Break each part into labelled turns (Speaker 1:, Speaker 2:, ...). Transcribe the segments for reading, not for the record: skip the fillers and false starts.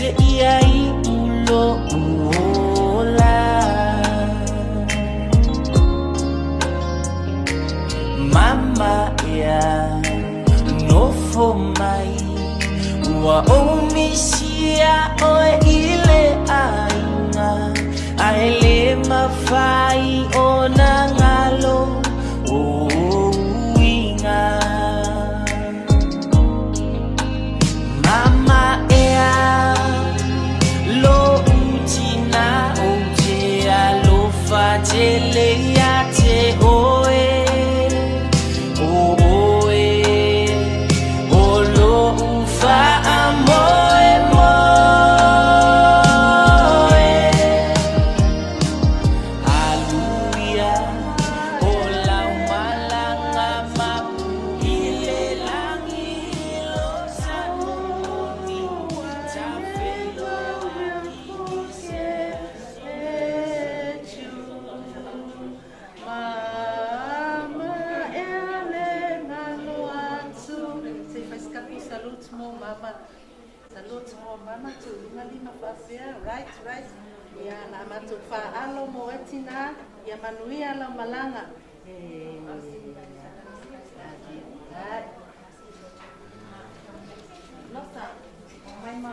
Speaker 1: te ia I ulo uola Mama ia no fo mai Ua omisia oe ile aina Aele mawhai o na ngalo o uinga Mama ea lo utina o te alofa te leia te oe O oe o lo ufa amoe moe Aluia o lau malanga mapu ile langi lo sanoni ta felo I se tu
Speaker 2: Mama ele ngalo atu se faz capi saludos mo mama tu lima fafia right ya na matu fa alo mo etina ya manuia la malanga Nossa mama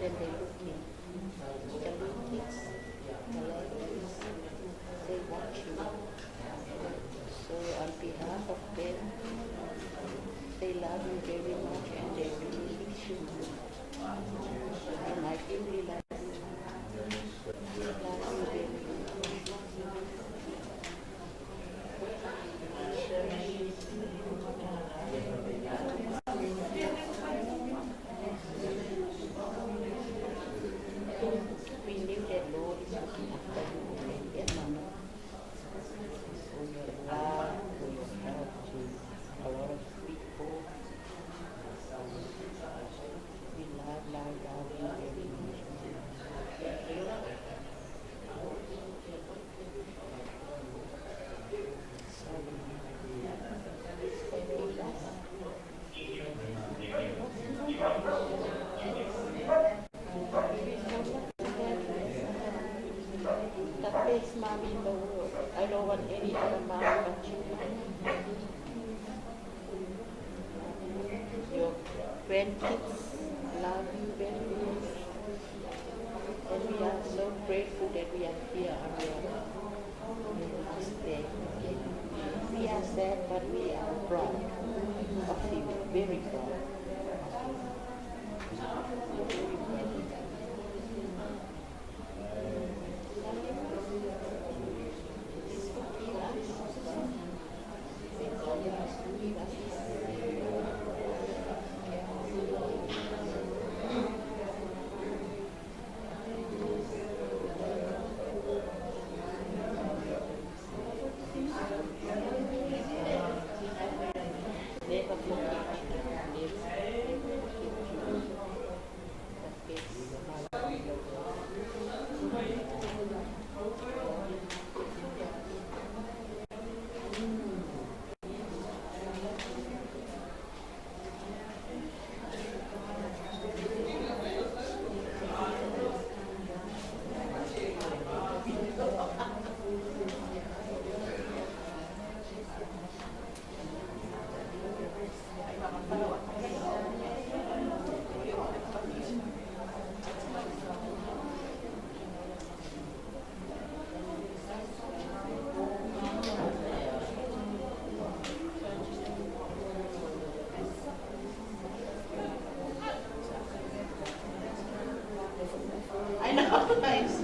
Speaker 3: then they looking. The little kids, the ladies, they watch you. So on behalf of them, they love you very much and they really miss you. And I really love you. I love you very much. We knew that Lord is looking after you and your mama. For your love, for your help to a lot of people. We love you very much. The best mommy in the world. I don't want any other mommy but you. Your grandkids love you very much. And we are so grateful that we are here on your last day. We are sad, but we are proud of you, very proud. Never forget you. I know, nice.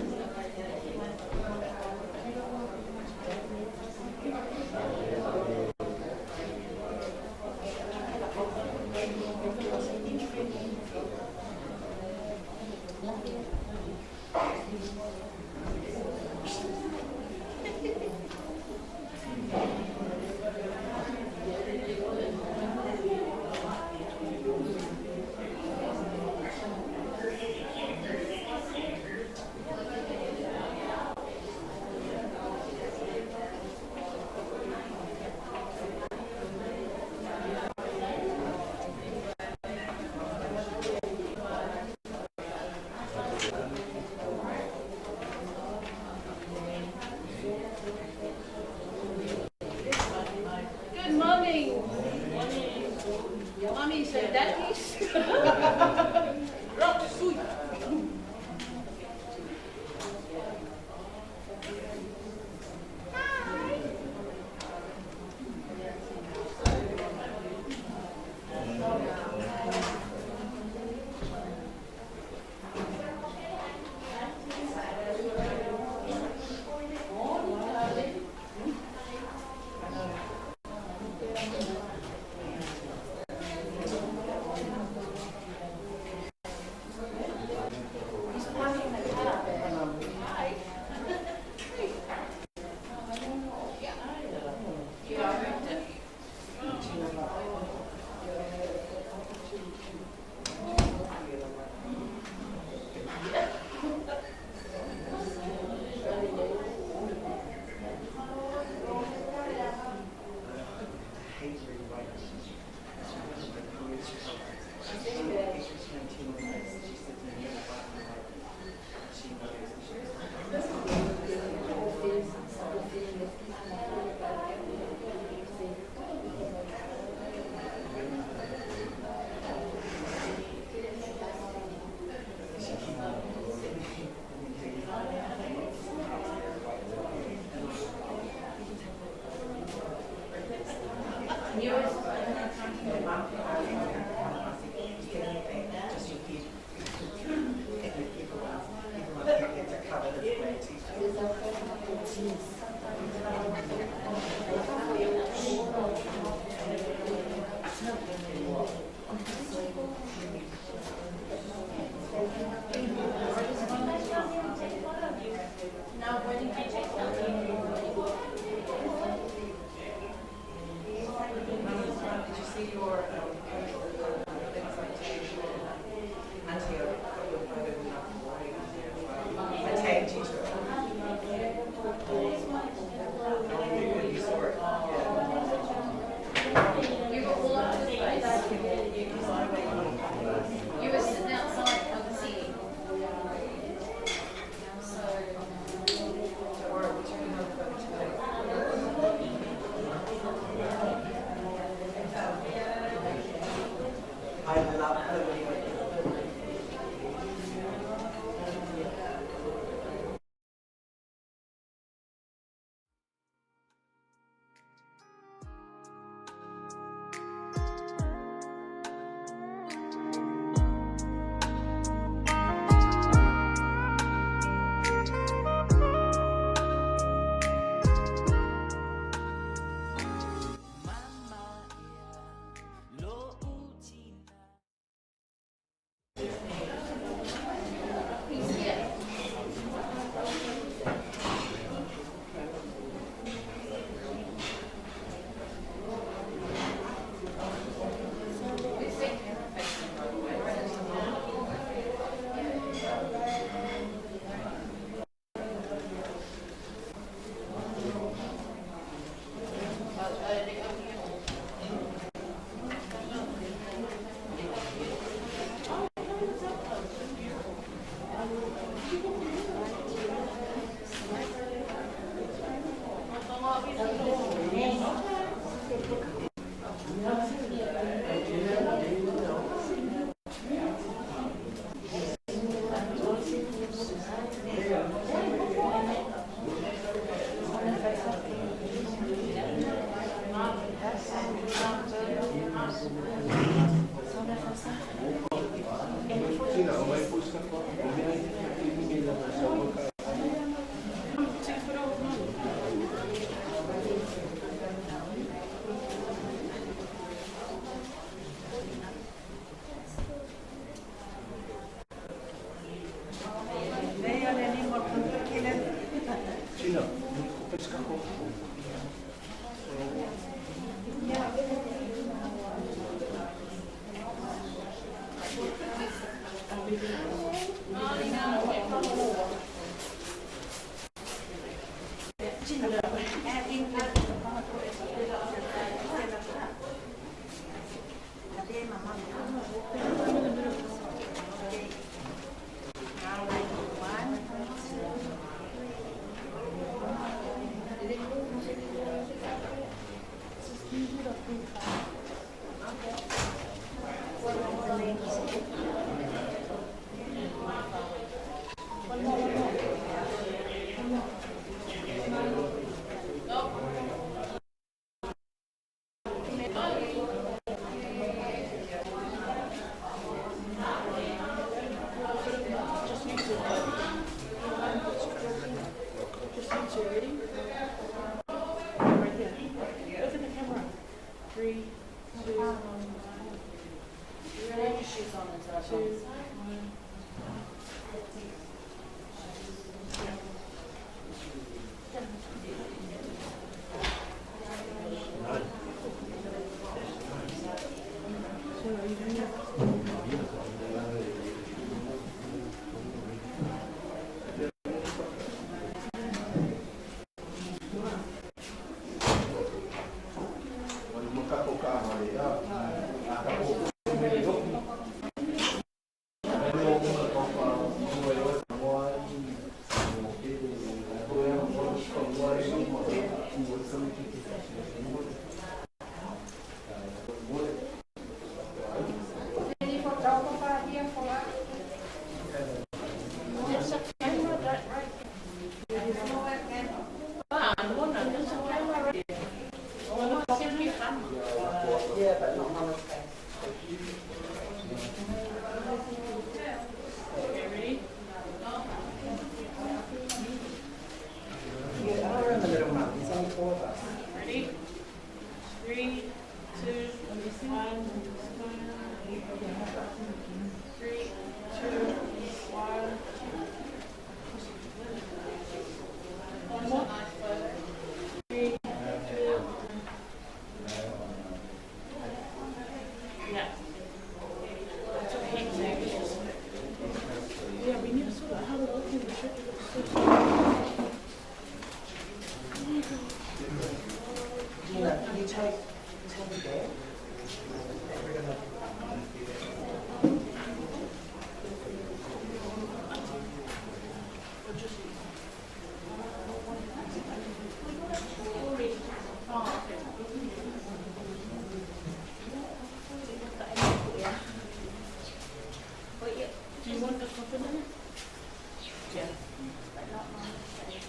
Speaker 3: but not on the stage.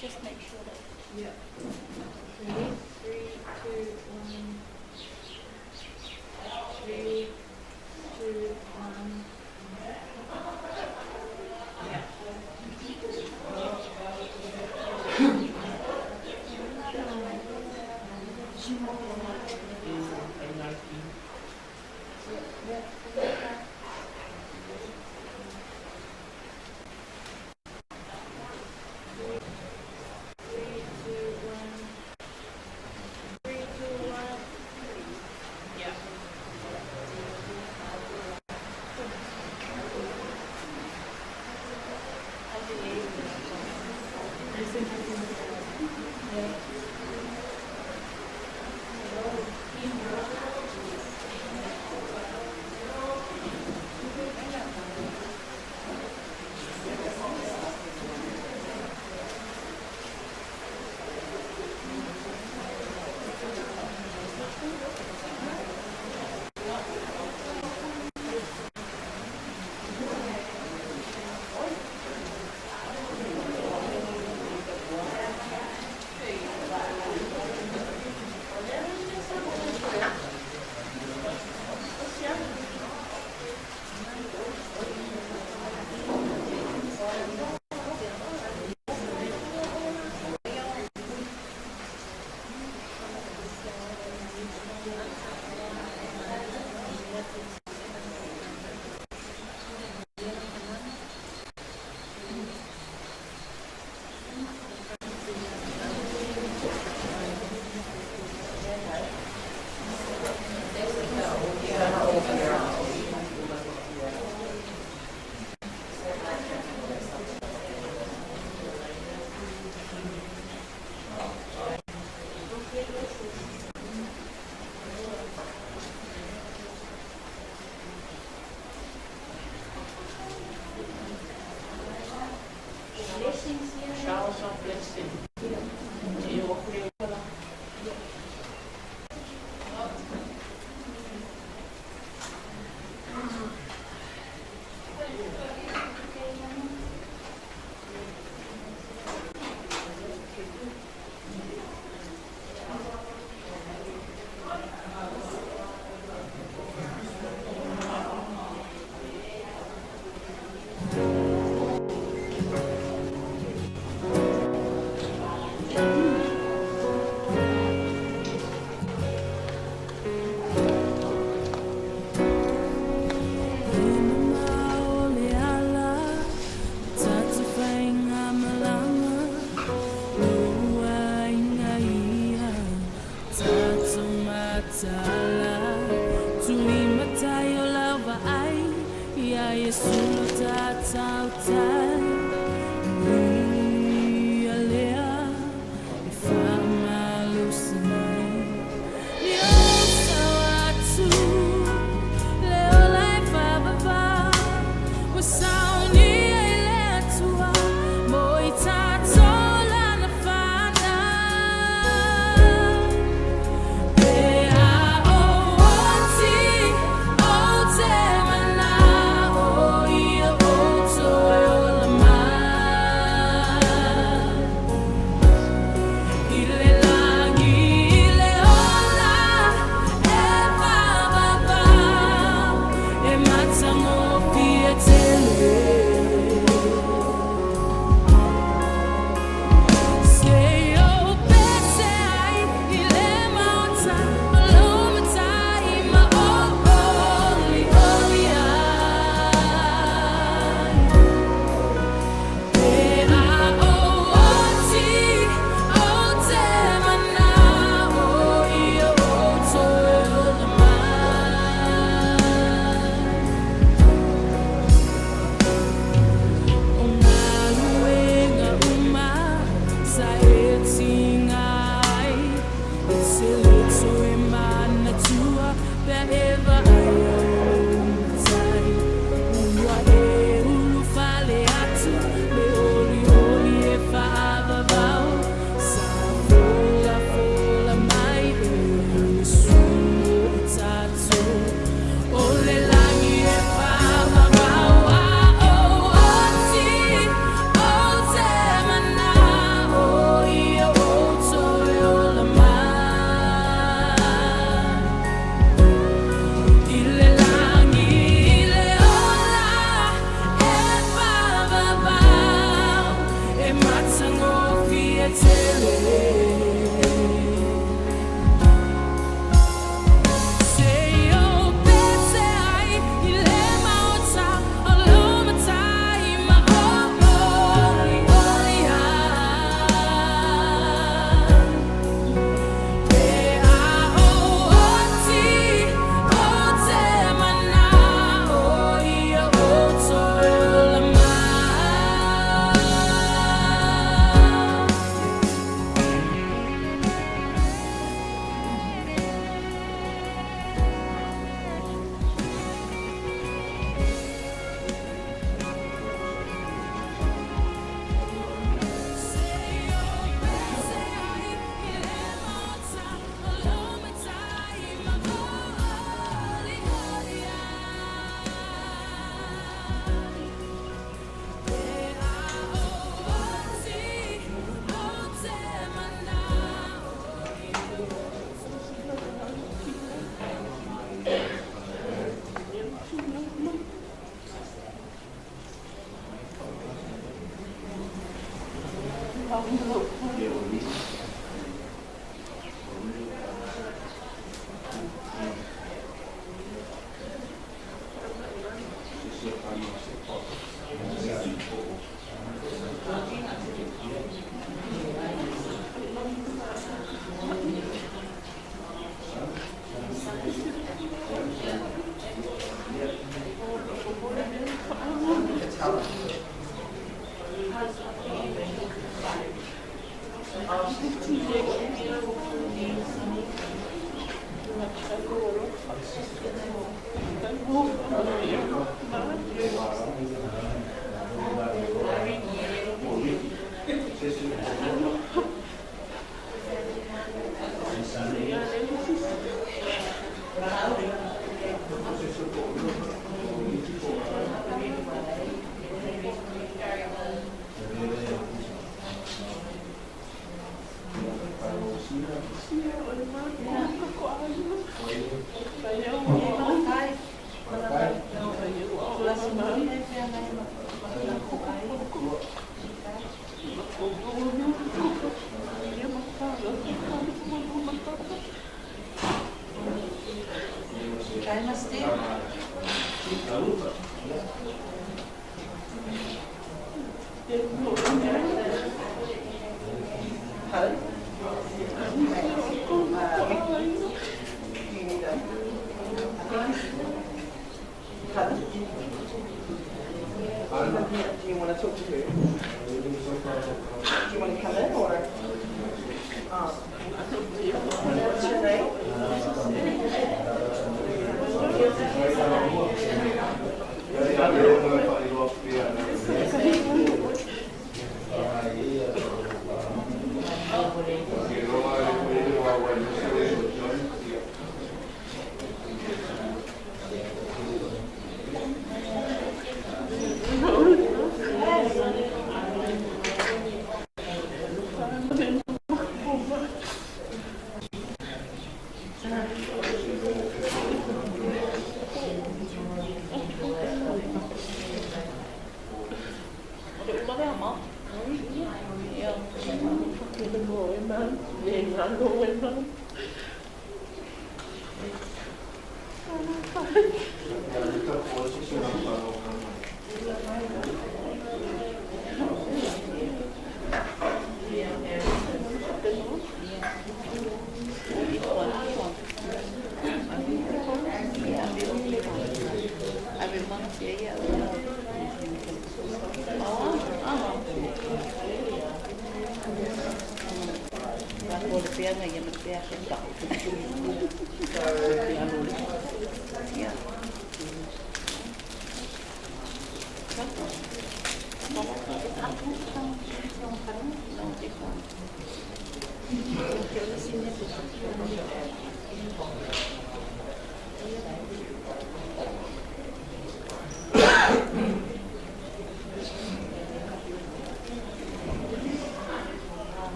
Speaker 3: Just make sure that.
Speaker 2: Yeah.
Speaker 3: Ready? 3, 2, 1. 3, 2, 1.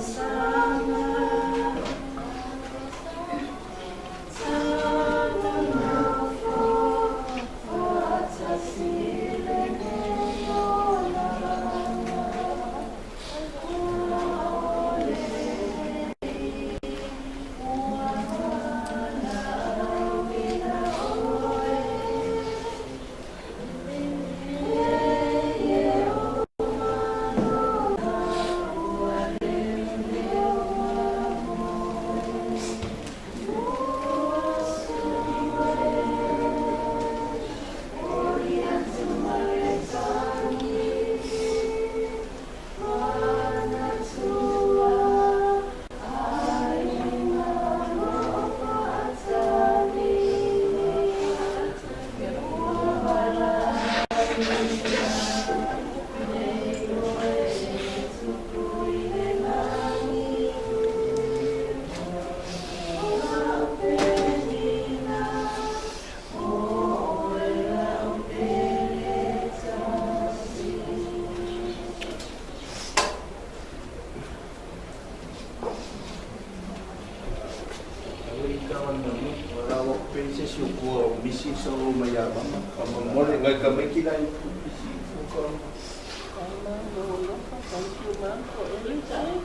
Speaker 2: Sama
Speaker 4: Ikaw naman, warawak princess yung ko, misis sa mayabang. Pamamuli, ngay kamay kinain ko, misis ko ka.
Speaker 3: Thank you, ma'am, for everything.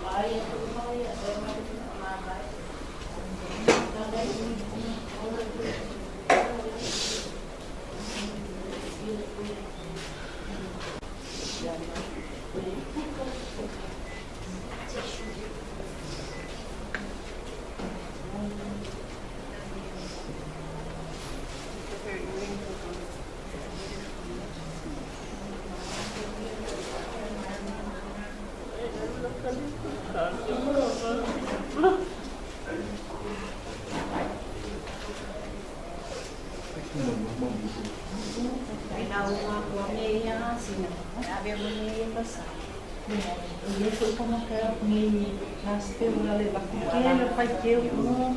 Speaker 2: Isso como que me nasceu na leva pequena, pai que eu não.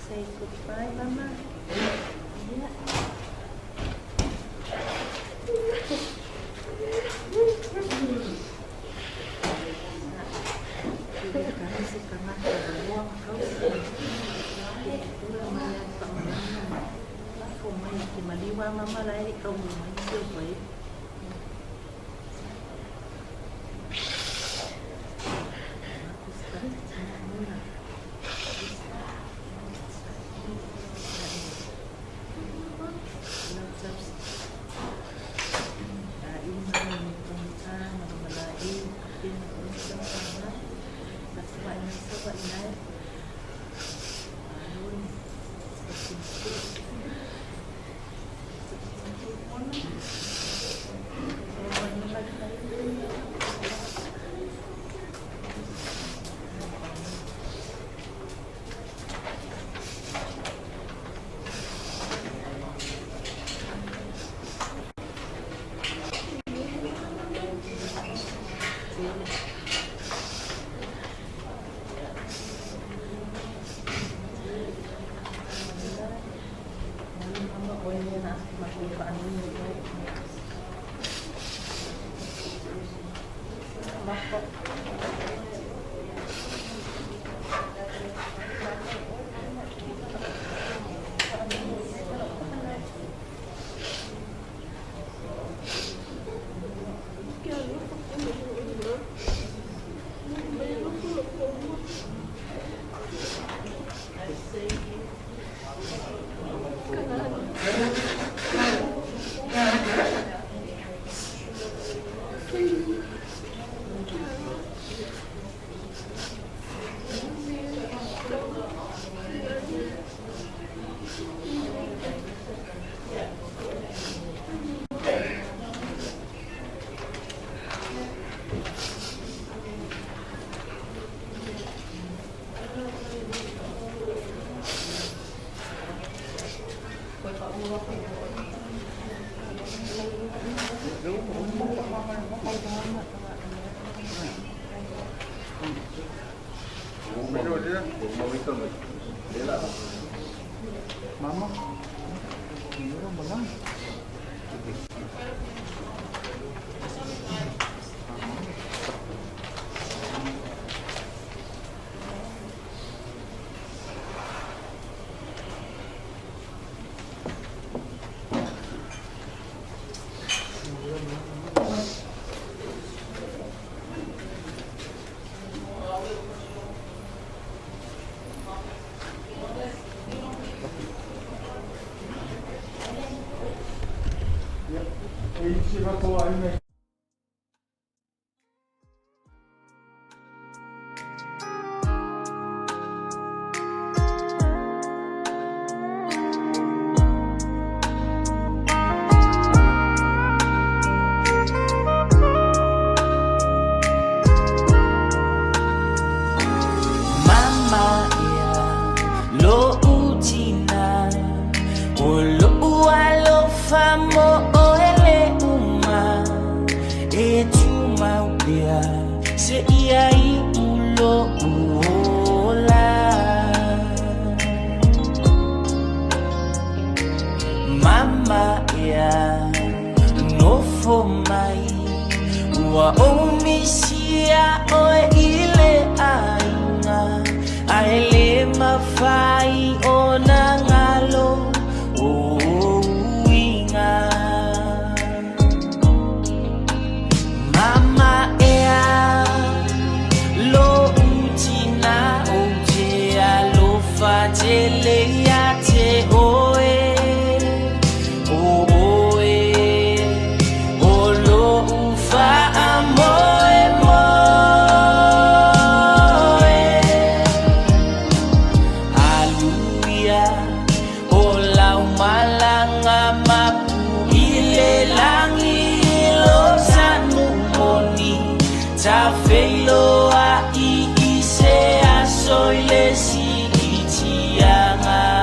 Speaker 2: Say goodbye, Mama. Maliwa Mama lại không mấy siêu quý.
Speaker 4: Mama, Ichiba ko ay
Speaker 1: Mama ya no for my Ua omisia oe ile aina Aele mawhai o na ngalo o inga Mama ea lo utina o te alofa te lea te oe Ta feilo a I se a soile si itianga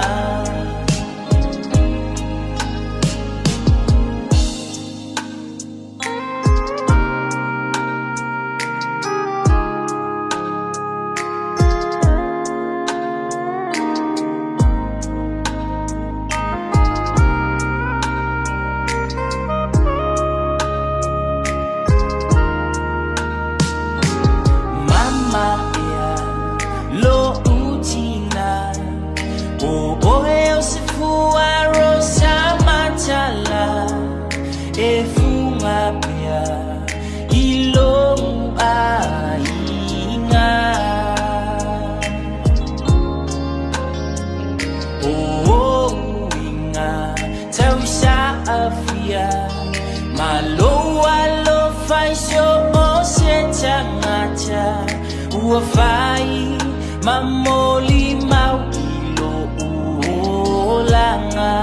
Speaker 1: Ua fai mamoli mau ilo uolanga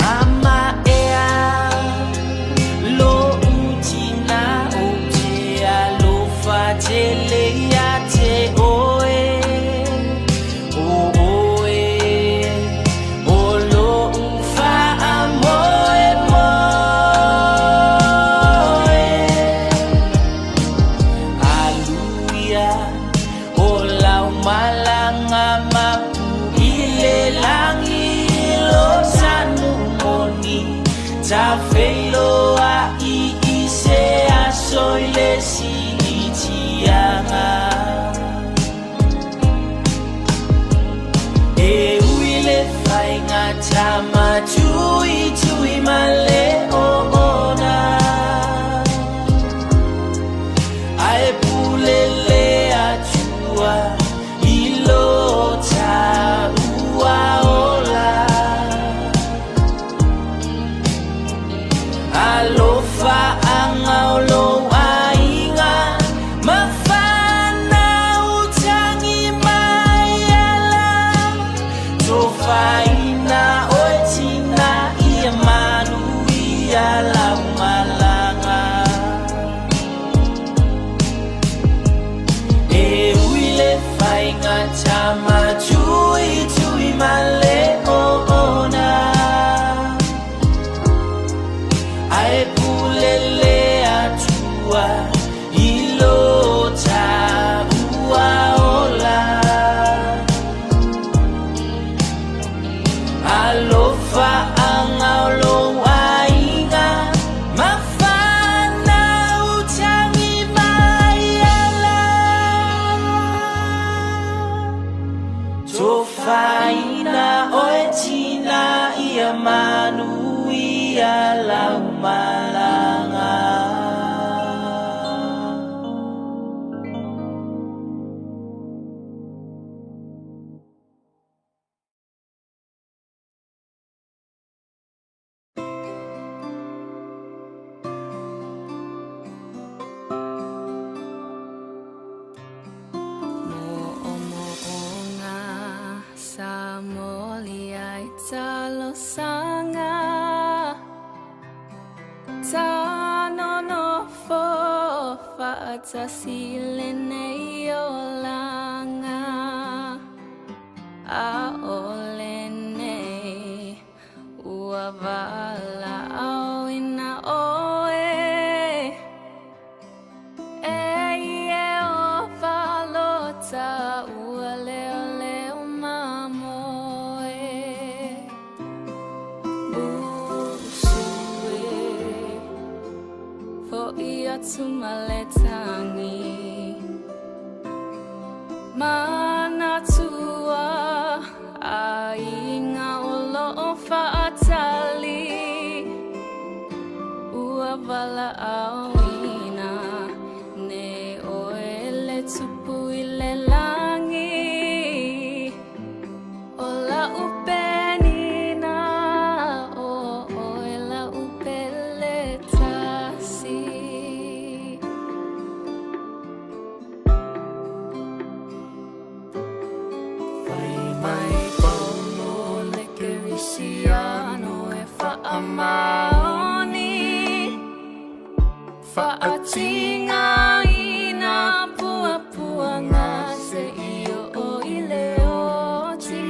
Speaker 1: Mama ea lo utina o te alofa te lea te oe Ta feilo a I se a soile si itianga E uile whainga tama tui male o ona Ae pulele atua ilo ta ua ola Alofa angaulo ainga Mafana utangi mayala Tofaina oetina ia manu ia laumalanga E uile whainga tama tui male o ona Ae pulele atua ilo ta ua ola Alofa angaulo ainga Mafana utangi mayala Tofaina oetina ia manu ia laumalanga
Speaker 5: Sa silene olanga a olene uavala au ina oe e o valota uale ole mamoe tumaletangi Manatua ainga olo o faatali Ua wala auina Ne oele tupu ile langi Ola upenina o oela upele tasi Mai pono le kerisiano e faamaoni Faatinga ina pua ngase iyo o ileoti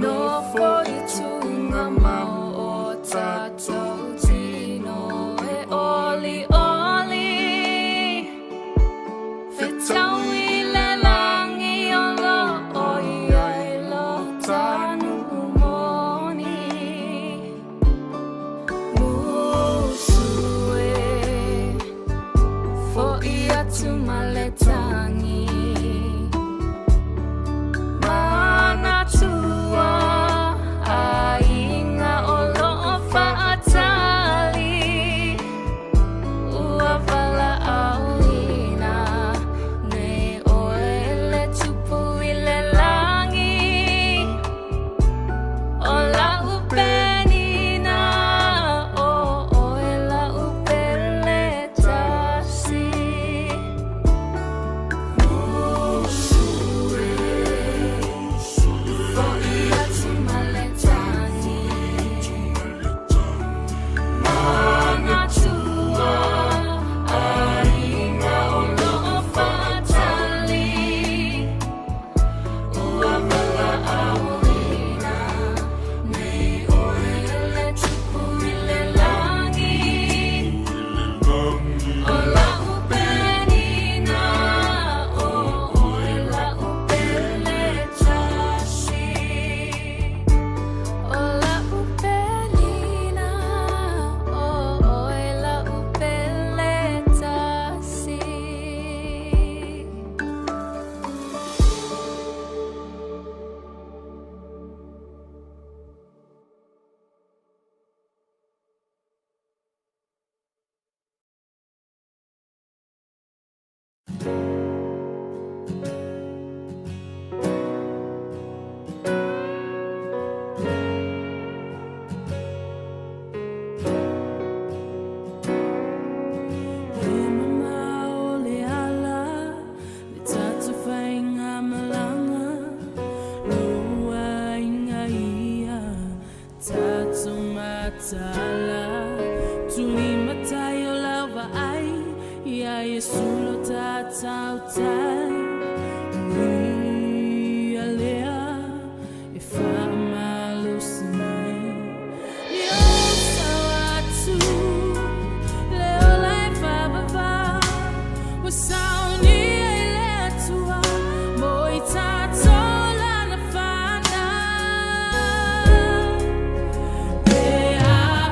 Speaker 5: No for itunga mau o tatou tino e oli Fetau ile langi olo oia ilo tanu umoni Musue fo ia tumaletangi Manatua ainga olo o faatali Ua wala auina Ne oele tupu ile langi Ola upenina o oela upele tasi Musue fo ia tumaletangi Manatua ainga olo o faatali Ua wala auina Ne oele tupu ile langi Ola upenina o oela upele tasi Ola upenina o oela upele tasi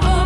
Speaker 6: Oh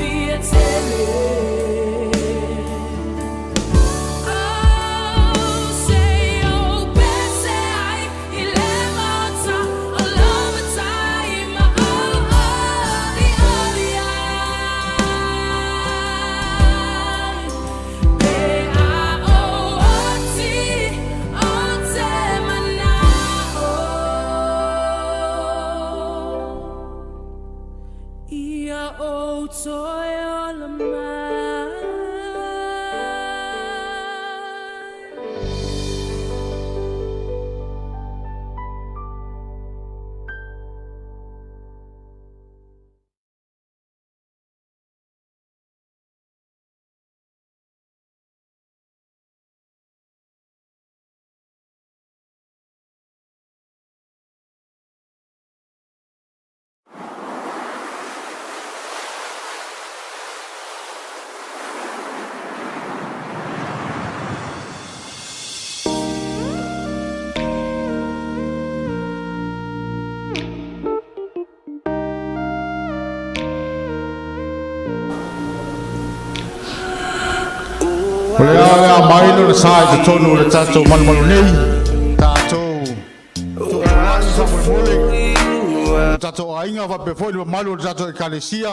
Speaker 5: via tele.
Speaker 6: Olea mailo na sai te tonu le tatou malmalu nei tatou tu'ulani sa mulimuli tatou aiga fape foi le malu le tatou ekalesia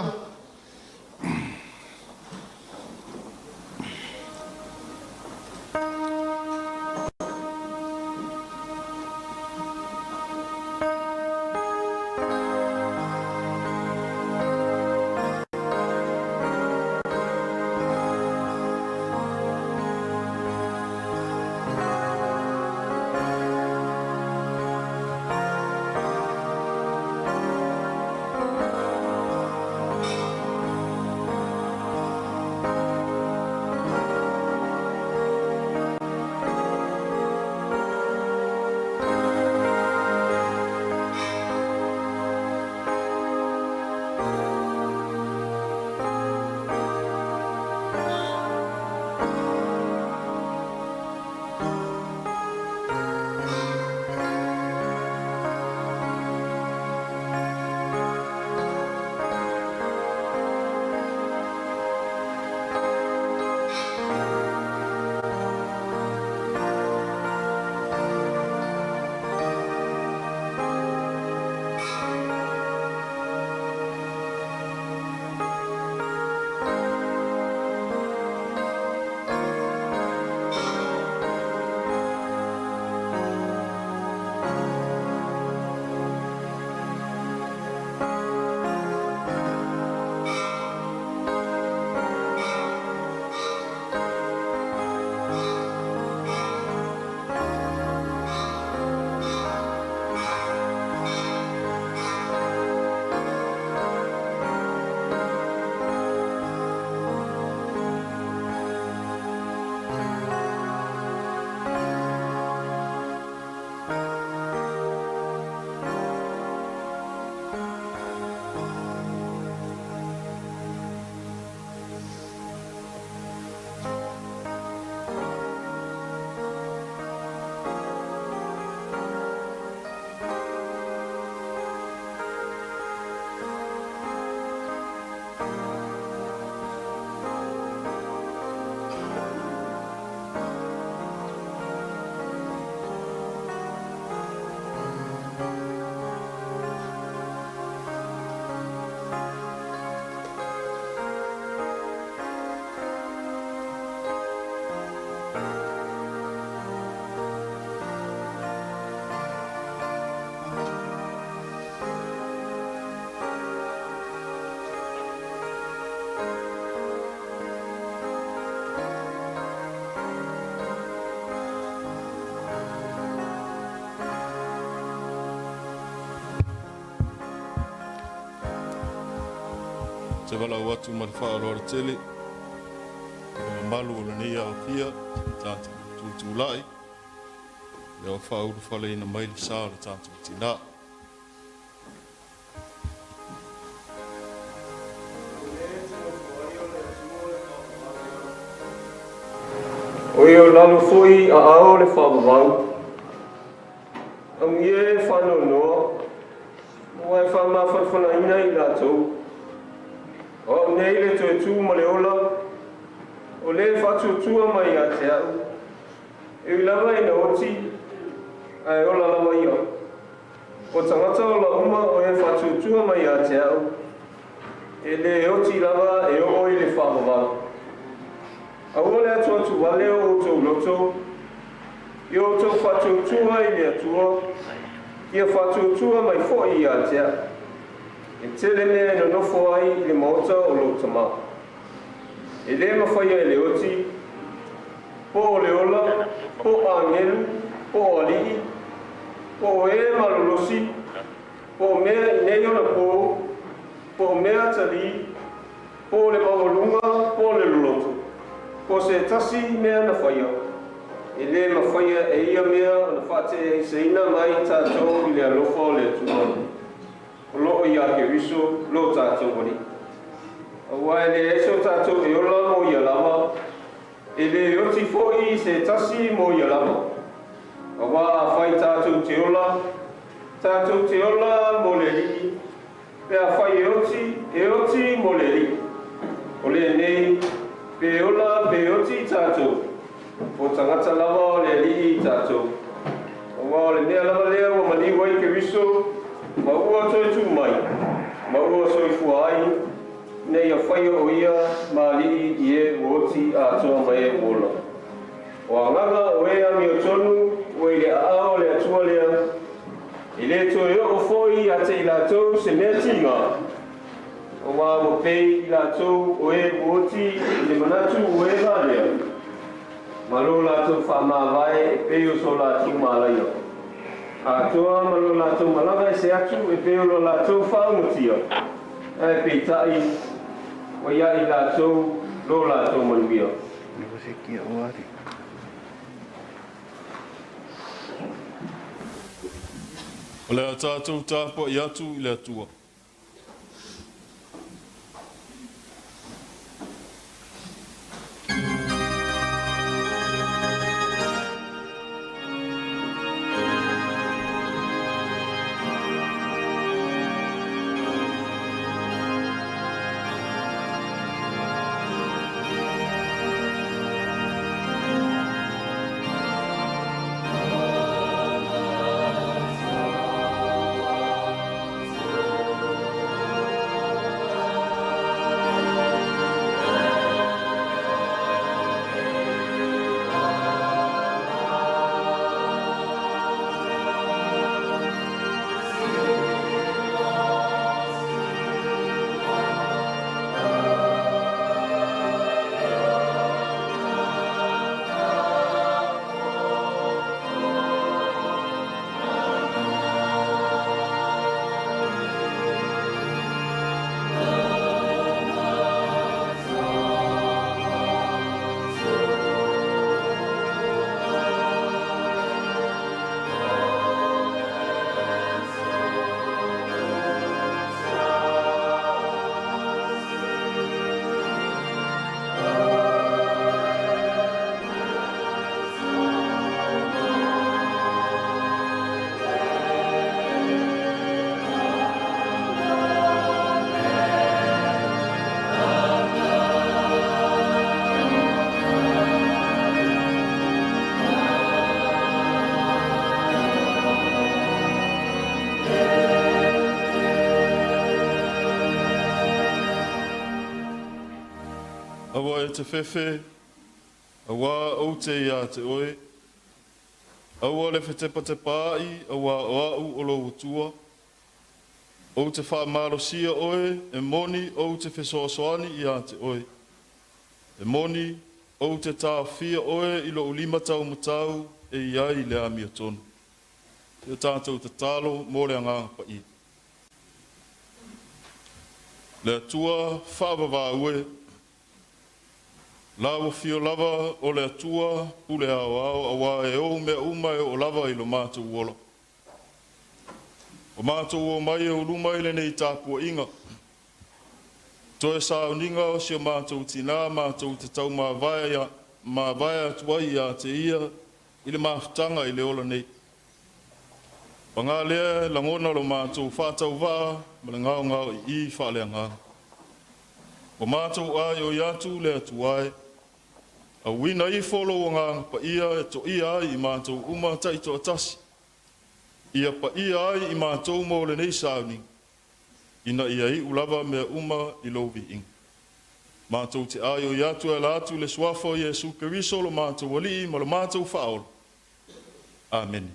Speaker 7: Se wala watu ma whaaroa tele. Malu o nei au kia, tātou tūtūlai. Leo whauru whale ina maili sāra tātou tina.
Speaker 4: Oi o lalo foi a ao le Faamavaega. Am ie whanonoa. Moai whamawharwhana ina I lātou.
Speaker 8: O nei le tue tu ma le ola, o le whatu tua mai a te au. E lava ina oti, ai ola lava ia. O tangata o la uma o e whatu tua mai a te au. E le oti lava e o i le Faamavaega. A ua le atua tu wale o tau loto, i o tau whatu tua i le atua, ia whatu tua mai fo i a tea. E tele mea ina nofo ai i le maota o lo tama. E le mawhaia e le oti, po o le ola, po a ngelu, po o alii, po o e malolosi, po o mea i nei ona po o mea tali, po o le mawalunga, po o le loloto. Po se tasi mea na whaia. E le mawhaia e ia mea o na whate e se ina mai tātou i le alofa o le atua. O loo i a ke riso, lo tātou wani. A wai le eso tātou e ola mo i a lama, e le oti fo'i se tasi mo i a lama. A wā a whai tātou te ola mo le li, pe a whai e oti mo le li. O le nei, pe ola pe oti tātou, o tangata lava o le li tātou. O wā o le mea lava lea o mani wai ke riso, ma ua toi tu mai, ma ua soi fua ai, nei a whai o ia, ma li i e oti a toa mai e wola. O a nganga o e ami o tonu, o i le a o le atua lea, i le to e o foi a te i lātou se mea tinga. O wā o pei i lātou o e oti i le manatu o e la lea. Ma lo lātou Faamavae e pei o so lātou mālaia. A toa ma lo lātou malanga e se atu e pei o lo lātou whaungatia. E pei tai o ia i lātou lo lātou manuia.
Speaker 4: Niko se kia o ari.
Speaker 7: O le a tātou tāpua i atu i le atua. Awa e te whewhe, awa o te ia te oe, awa le whetepa te pāi, awa o au o lo utua, o te whaamarosia oe, e moni o te whesoasoani ia te oe, e moni o te tāwhia oe i lo ulima tau matau e iai le ami o tonu. Te tātou te talo mō le anganga pa i. Le atua Faamavaega ue, lawa fio lava o le atua pule ao awa e o mea umai o lava i lo mātou uola. O mātou o mai e o lumai le nei tāpua inga. Toe sauninga o si o mātou tina, mātou te tau māwaia tuai a te ia i le māwhitanga i le ola nei. Pa ngā lea langona lo mātou whātau wā, ma le ngāo ngāo i whaalea ngā. O mātou ai o iatu le atu ai. A wina I follow ngā pa ia e to ia ai I mātou uma tai to atasi. Ia pa ia ai I mātou mō le nei sauni. Ina ia I ulava mea uma I lovi ing. Mātou te ai o iatu e la atu le suafo Iesu Keriso lo mātou wali ma lo mātou whaol. Amen.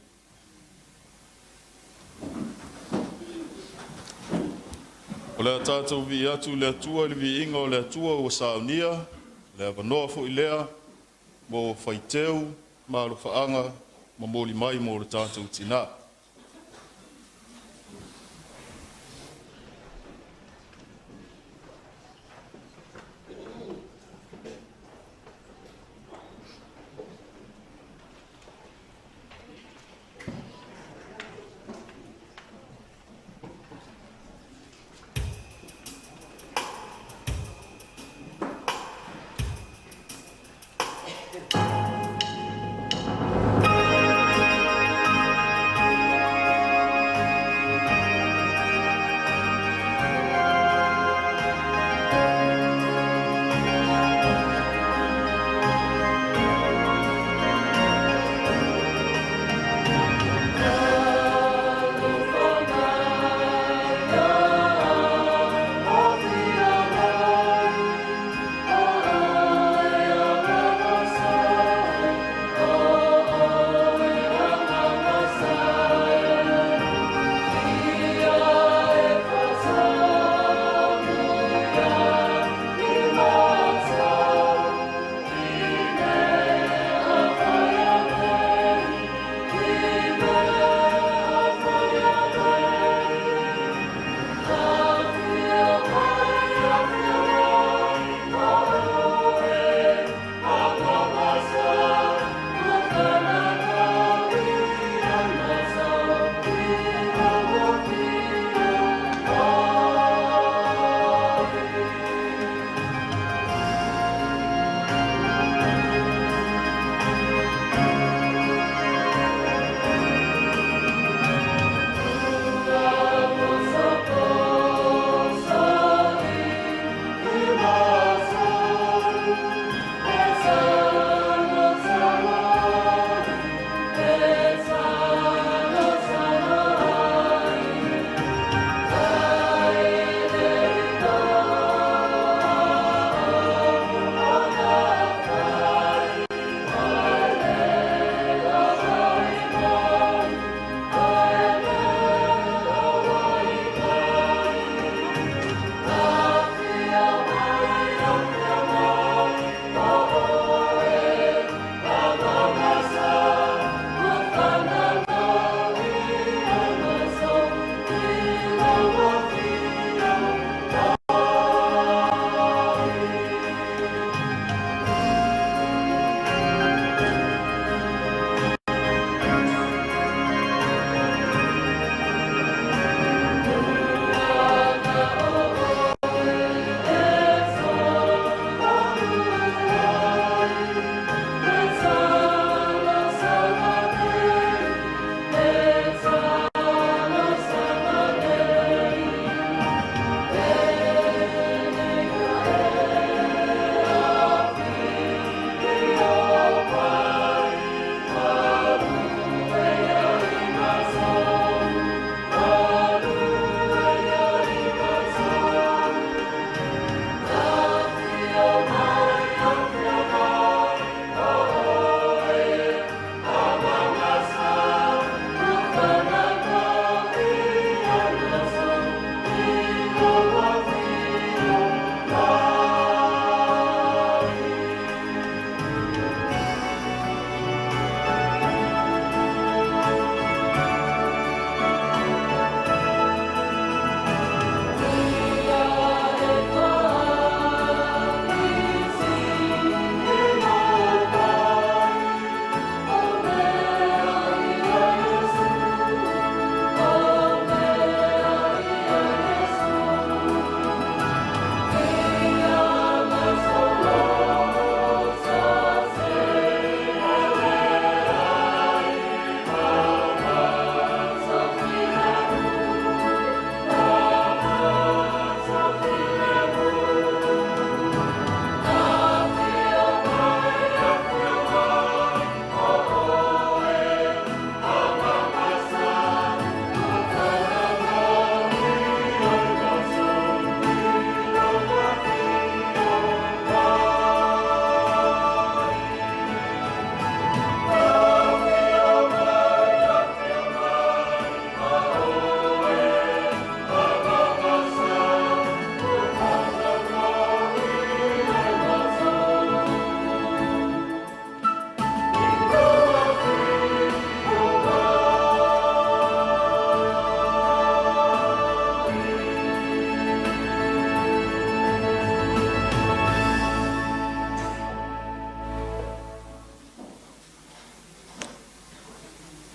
Speaker 7: O lea tātou vi atu le atua le vi inga o le atua o saunia, le avanoa fo I lea, mo whaiteu, ma lo whaanga, ma mōli mai mo le tātou tina.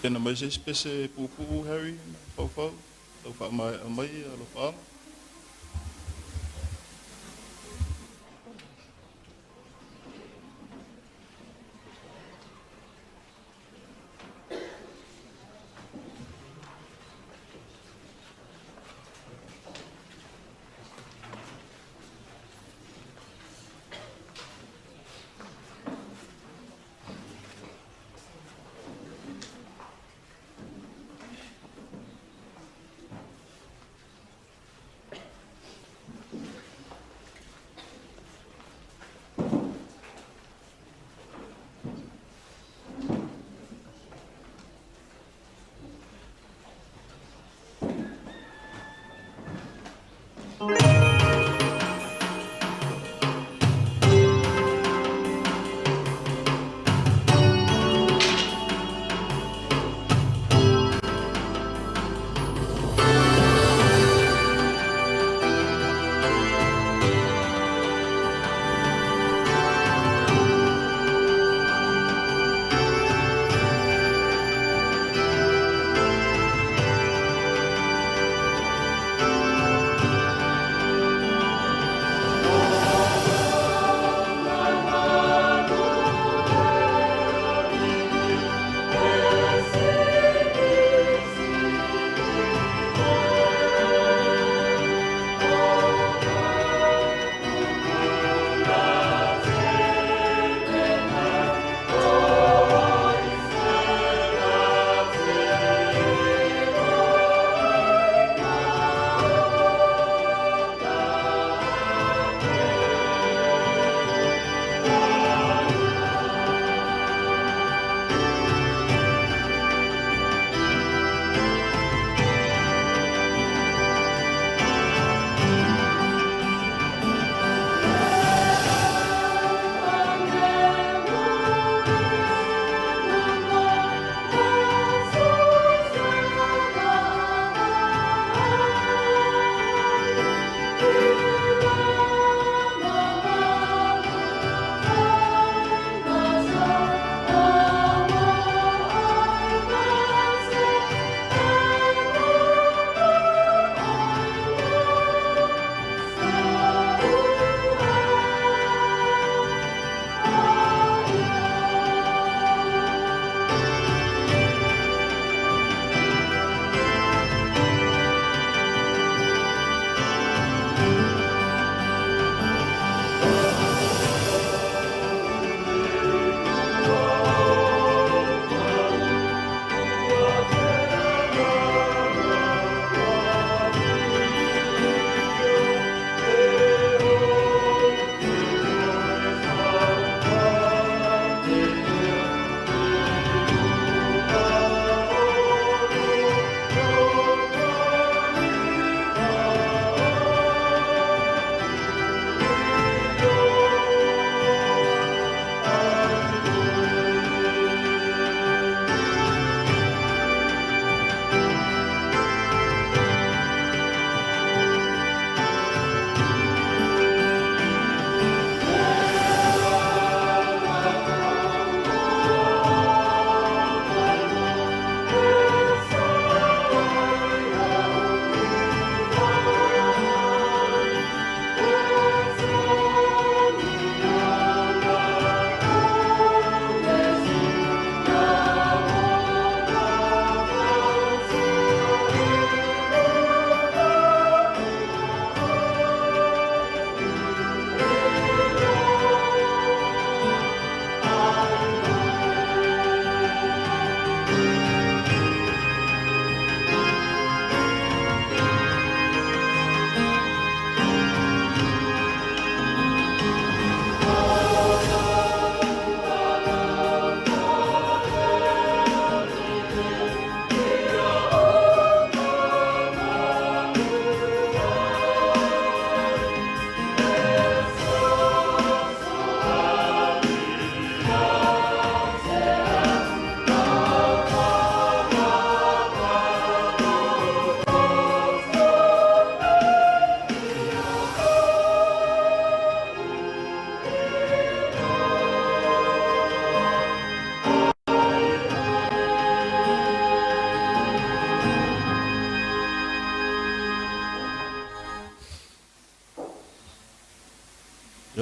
Speaker 7: Pena mai se spese pupu Harry, fau. Tau wha mai alo whaama.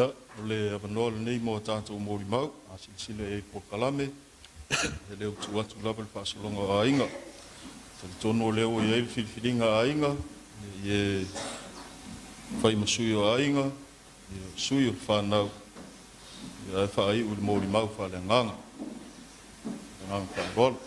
Speaker 7: ia o le avanoa lenei mo tatou molimau a silasila e pokalame e leo tu atu lava le fa'asolonga o aiga talitonu o leo iai le filifiliga aiga ie fai masui o aiga ia sui o le fanau ia e fa'ai'u i le molimau fa'aleagaga fa'aloalo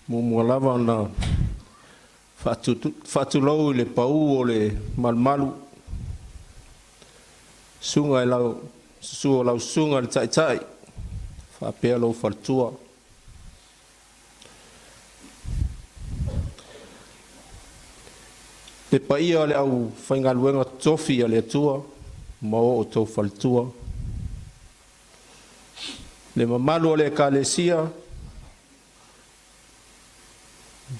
Speaker 9: mua lava ona fa'atulou i le pau o le malumalu suga e lau susu o lau suga le ta'ita'i fa'apea lou faletua le paia o le au faigaluega totofi a le atua ma o'o tou faletua le mamalu o le ekalesia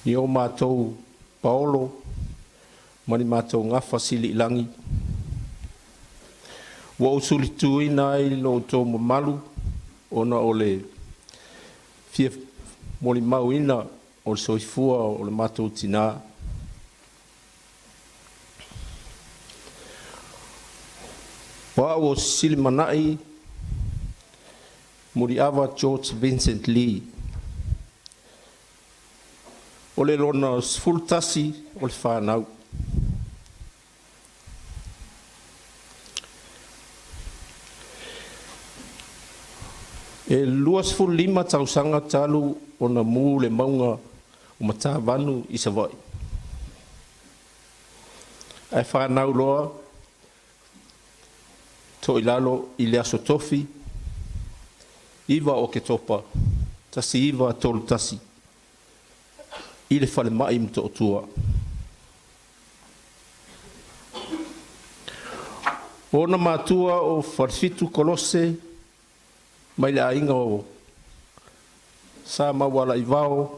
Speaker 9: ni o mātou paolo ma ni mātou ngafa sili'ilagi ua o sulituina ai lo tou mamalu ona o le fia molimauina o le soifua o le mātou tinā ua o sili mana'i muri'awa George Vincent Lee o le lona sefulutasi o le whanau. E lua sefululima tausaga talu ona mū le maunga o matavanu i Savai. Ai whanau loa Toilalo i le aso tofi iwa o ke topa tasi iwa tolu tasi i le whale mai mto otua. Ona mātua o wharfitu kolose mai le ainga o sa mawala i vao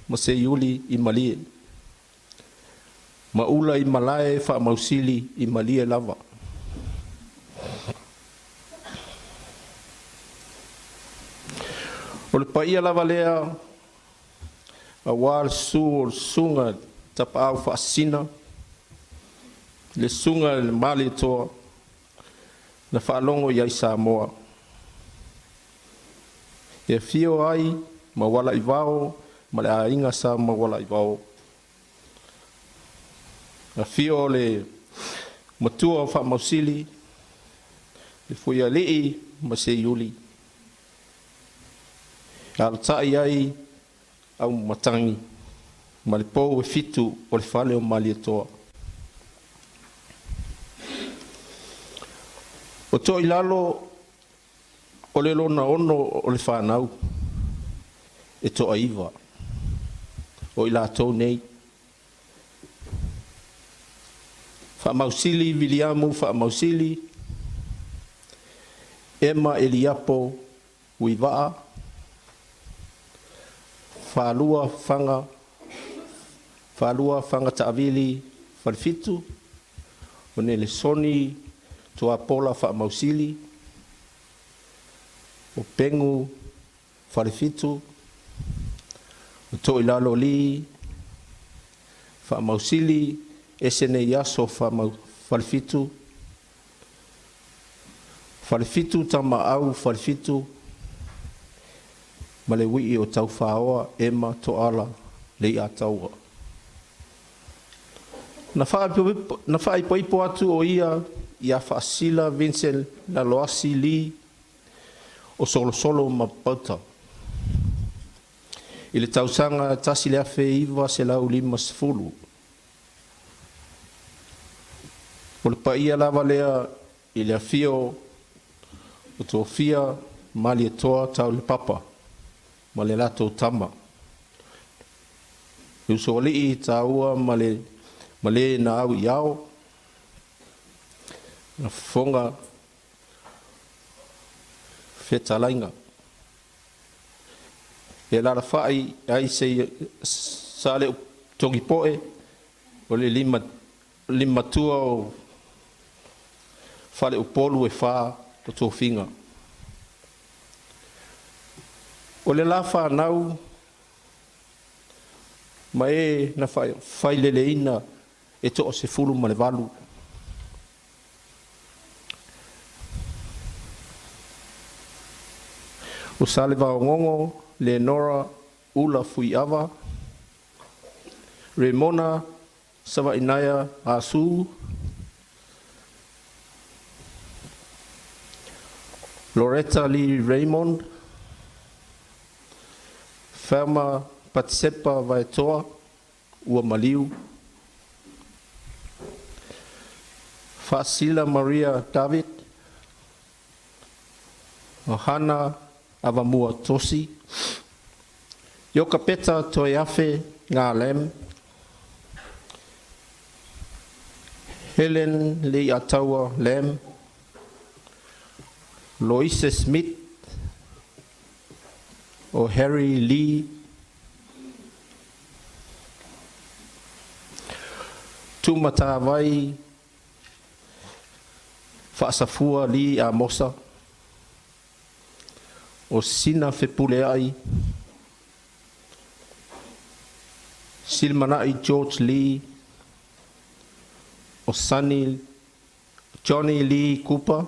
Speaker 9: ma se iuli i malie. Ma ula i malae Faamausili i malie lava. O le paia lava lea a wal su sunga tapa au fascina le sunga le mali to na falongo ya Samoa e fio ai ma wala ivao ma le ainga sa ma wala ivao a fio le matua Faamausili le fuia lii ma se iuli al tai ai au matangi ma le pou e fitu o le fale o mali atoa. O Toilalo o le lona ono o le whanau e toa iwa o i lātou nei. Faamausili Viliamu Faamausili Emma Eliapo Uivaa Falua fanga taavili falfitu one le soni toa pola Faamausili o pengu falfitu o Toilalo li Faamausili esene yaso falfitu tama au falfitu ma le wii o tau whaoa ema toala le i ataua. Na whai poipo atu o ia whaasila Vincent na loasi li o solo ma pauta. I le tausanga tasi lea whe iwa se lau lima sefulu. O le paia lava lea i le fio o tō fia mali e toa tau le papa. Ma le lato tama. E uso li ta ua ma le na au iao. Na fonga feta lainga. E la fai ai se sale tongi poe o le lima tua o fale o polu e fa o tō finga. O le la whanau ma e na fai lele ina e to o se fulu ma le walu. O sale wao ngongo le nora ula fui ava, Remona sawa inaya asu, Loretta Lee Raymond, Ferma Patsepa Vaetoa, ua maliu, Fasila Maria David, Ohana Avamua Tosi, Yoka Peta Toeafe Ngā Lem, Helen Lee Ataua Lem, Loise Smith, o Harry Lee, Tumata Vai, Faasafua Lee Amosa, o Sina Fepuleai, Silmanai George Lee, o Johnny Lee Cooper,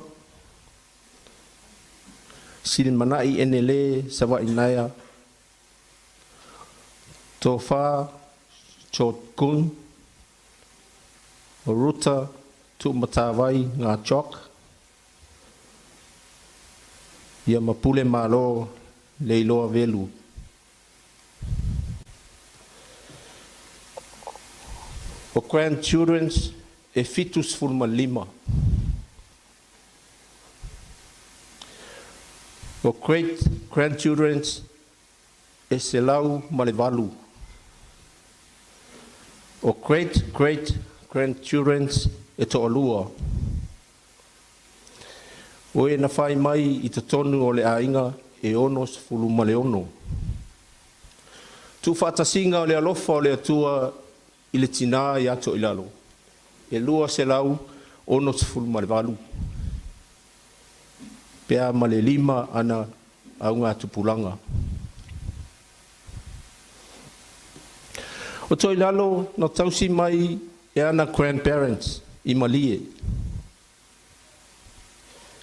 Speaker 9: Silmanai Enele Sawainaya, Tofa Chotkun, o Ruta Tumatawai Ngā Chok, ia mapule malo leiloa velu. O grandchildren's e fitus fulma lima. O great grandchildren's e selau malevalu. O great grandchildren's e to'alua. O e na whai mai I te tonu o le ainga e ono se fuluma le ono. Tu whatasinga o le alofa o le atua I le tina I ato Toilalo. E lua se lau ono se fuluma le valu. Pea ma le lima ana au ngā tupulanga. O Toilalo na tausi mai e ana grandparents I malie.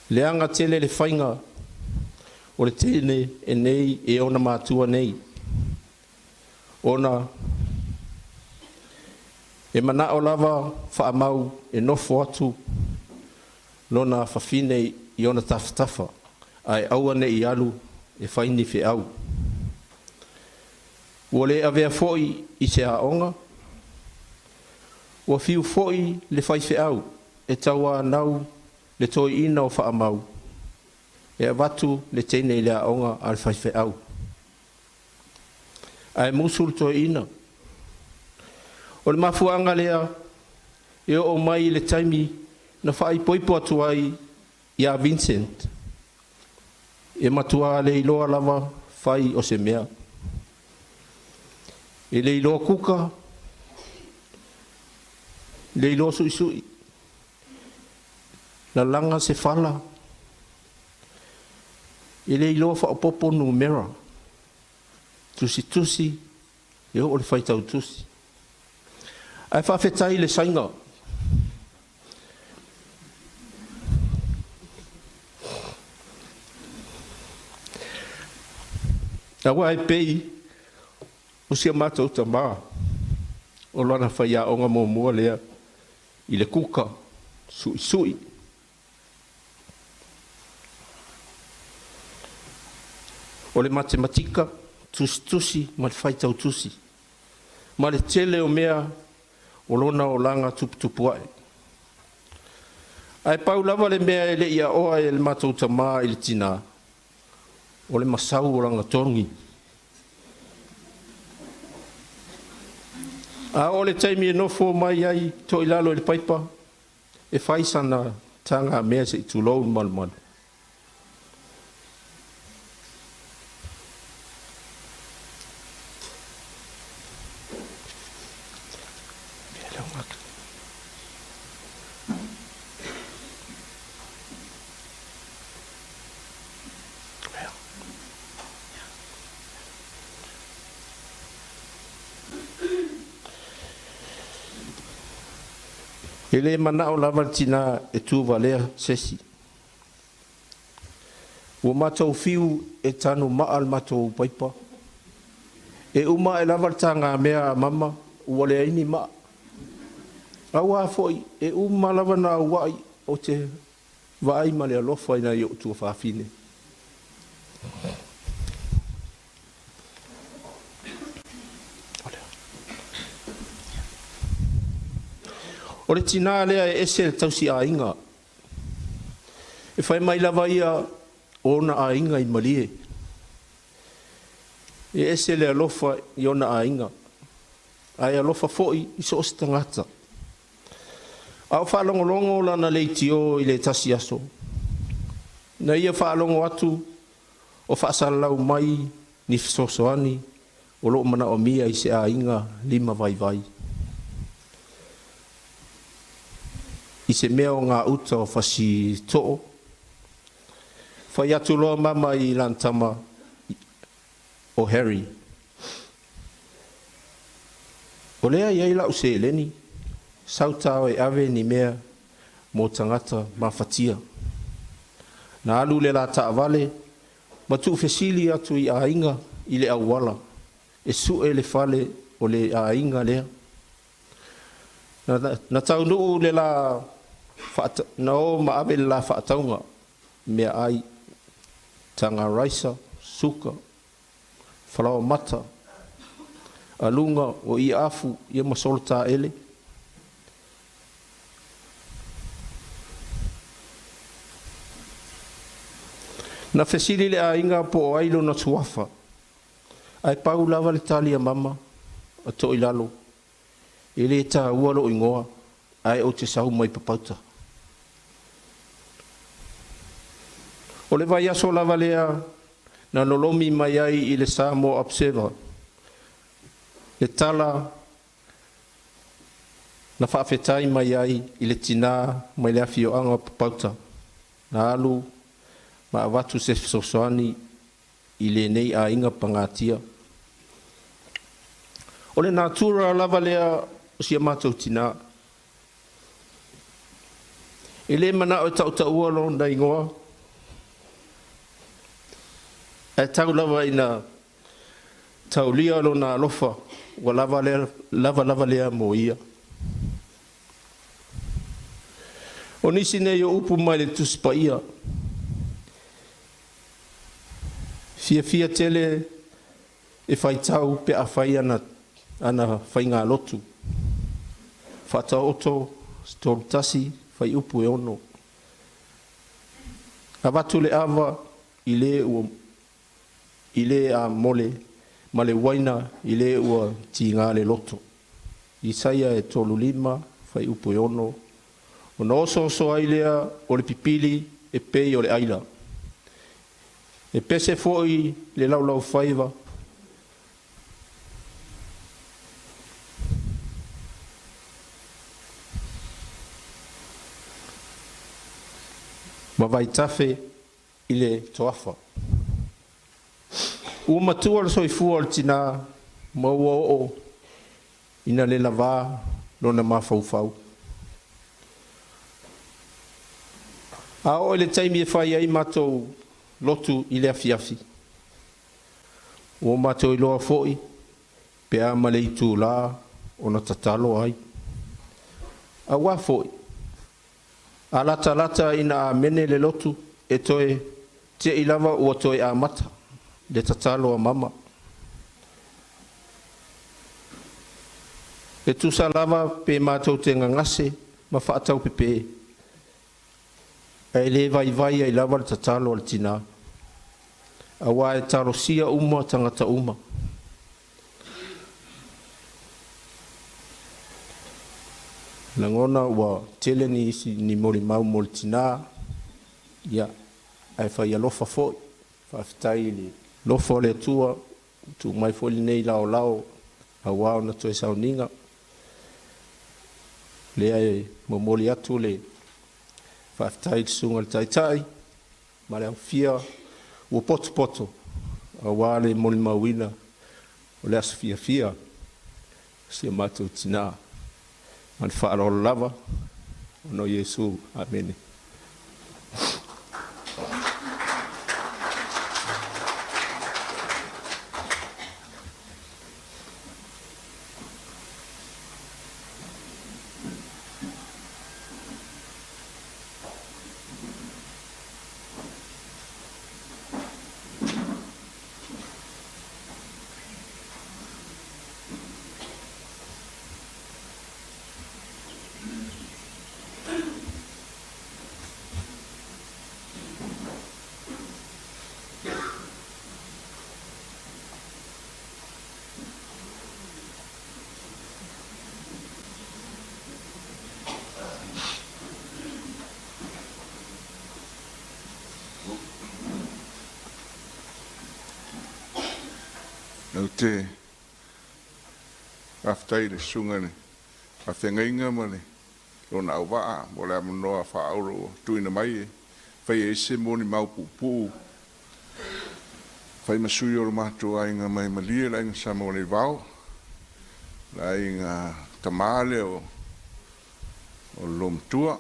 Speaker 9: Le anga tele le whainga o le tene e nei e ona mātua nei. Ona e mana o lava whaamau e nofo atu lona whawhine I ona tafatafa ai aua ne I alu e whaini whi au. Ua le avea foi I se aonga. Ua fiu foi le whai whi au e taua nau le toi ina o whaamau. E avatu le tene I le aonga al whai whi au. Ai musul toi ina. O le mafuanga lea e o mai le taimi na whai poipo atu ai ia Vincent. E matua le iloa lava whai o se mea. E le iloa kuka. Le iloa sui sui. La langa se fala. E le iloa whaopopo numera. Tusi. E o le whaitau tusi. Ai whawhetai le sainga. Na wai pei o sia mātou ta mā. O lana whaia onga mō mua lea I le kuka sui. O le matematika tusi ma le whaitau tusi. Ma le tele o mea o lona o langa tupu ai. Ai pau lava le mea ele ia oa e le mātou ta mā I le tina. O le masau o langa tongi. A o le taimi e nofo mai ai Toilalo le paipa. E whaisana tanga mea se I tulou malu. E le mana o lava tina e tuva lea sesi. Ua matou fiu e tanu maa le matou paipa. E uma e lava tanga mea mama ua le aini maa. Aua foi e uma lava na wai o te vai ma le alofa ina i o tua whawhine. O le tina lea e ese le tausi a inga. E whai mai lava ia ona a inga i malie. E ese le alofa i ona a inga. Ai alofa foi i so osi tangata. Au whaalongolongo lana leiti o i le tasi aso. Na ia whaalongo atu o whaasalau mai ni fisosoani o loo mana o mia i se a inga 5 vai vai. I se mea o ngā uta o whasi to'o. Whai atu loa mama i lantama o Harry. O lea iai lau se eleni. Sautao e ave ni mea mo tangata mawhatia. Na alu le la taawale, matu fesili atu i a inga i le awala. E su e le fale o le a inga lea. Na taunu le la na o maabe le la whaataunga mea ai tanga raisa, suka, whalao mata, alunga o i afu i masolta ele. Na fesili le a inga po o ailo na tuafa. Ai pau lava le tali a mama a Toilalo. E le ta ualo ingoa ai o te sau mai papauta. O le vai aso lava lea na nolomi mai ai i le sa mo observer. Le tala na whaafetai mai ai i le tina mai le afio anga papauta. Na alu ma avatu se sosoani i le nei a inga pangatia. O le natura lava lea o si amatou tina. E le mana o tau tau alo na ingoa. E tau lava ina tau lia alo na alofa wa lava lea mo ia. O nisi nei o upu mai le tuspa ia. Fia tele e fai tau pe a fai ana fai ngā lotu. Fata oto, stoltasi, fai upu e ono. Avatu le ava i le a mole, ma le waina i le ua ti ngā le loto. Isaia e tolu 5, fai upu e ono. O na oso ai lea o le pipili e pei o le aila. E pese foi le lau faiva. Ma vai tafe i le toafa. Ua matua le soifua le tina ma ua o ina le lava lona mafaufau. A o le taimi e fai ai matou lotu i le afiafi. O matou i loa foi, pe a ma le itu la o na tatalo ai. A wa foi. A lata ina a mene le lotu e toe te ilava o toe a mata le tatalo a mama. E tu sa lava pe matou te ngangase ma whaatau pepe. E le vai ai lava le tatalo al tina. A wa e tarosia uma tangata uma. Langona wa tele ni isi ni mori mau mori tina. Ia, ai fai alofa foi. Whaftai li lofa le tua. Tu mai foli nei lao. A wa na toe sauninga. Le ai momoli atu le. Whaftai ki sunga le taitai. Ma le au fia. Ua poto. A wa le mori mauina. O le asu fia. Sia matou tina. Man whaarolo lava, no Yesu. Amen.
Speaker 6: Nau te aftai le sunga ne a whengainga ma le lona au waa mo le amanoa whaauro tuina mai e whai e se moni mau pupu whai masui o le mātua ainga mai malia la inga sa mo le vau la inga tamale o lomtua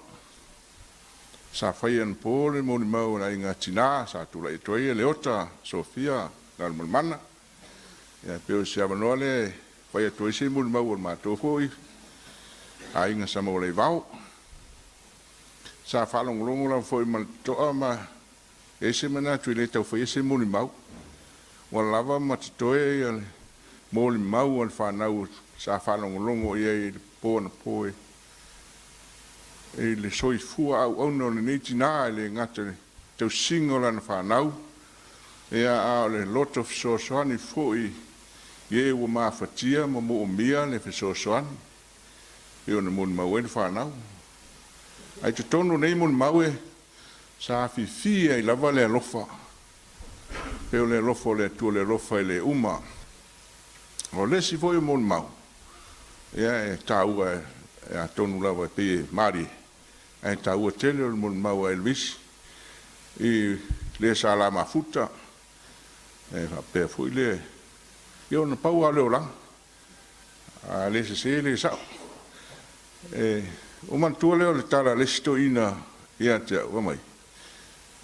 Speaker 6: sa whai an pōle moni mau la inga tina sa tula i toia le ota Sofia la mana ya pero se abanoa le fai atu ese mul mau o mātou foi a inga sa mo le vau sa whalongolongo la foi ma toa ma ese mana tui le tau fai ese mul mau wa lava ma titoe ya le mul mau al whanau sa whalongolongo ia i pōna poe e le soi fua au no le neiti nā le ngata le tau singo la na whanau ia a le lot of sosoani foi ye wo ma fatia mo mo mia le fesosoani e ona mon mau e whanau ai te tonu nei mon mau e sa fi ai lava le alofa pe o le alofa le tu le alofa le uma o le si foi mon mau ia e tau e a tonu lava pe mari ai tau tele o mon mau Elvis e le sala mafuta e pe foi le io na pau a leo lang a le se le sa o man tu leo le tala le sto ina ia te o mai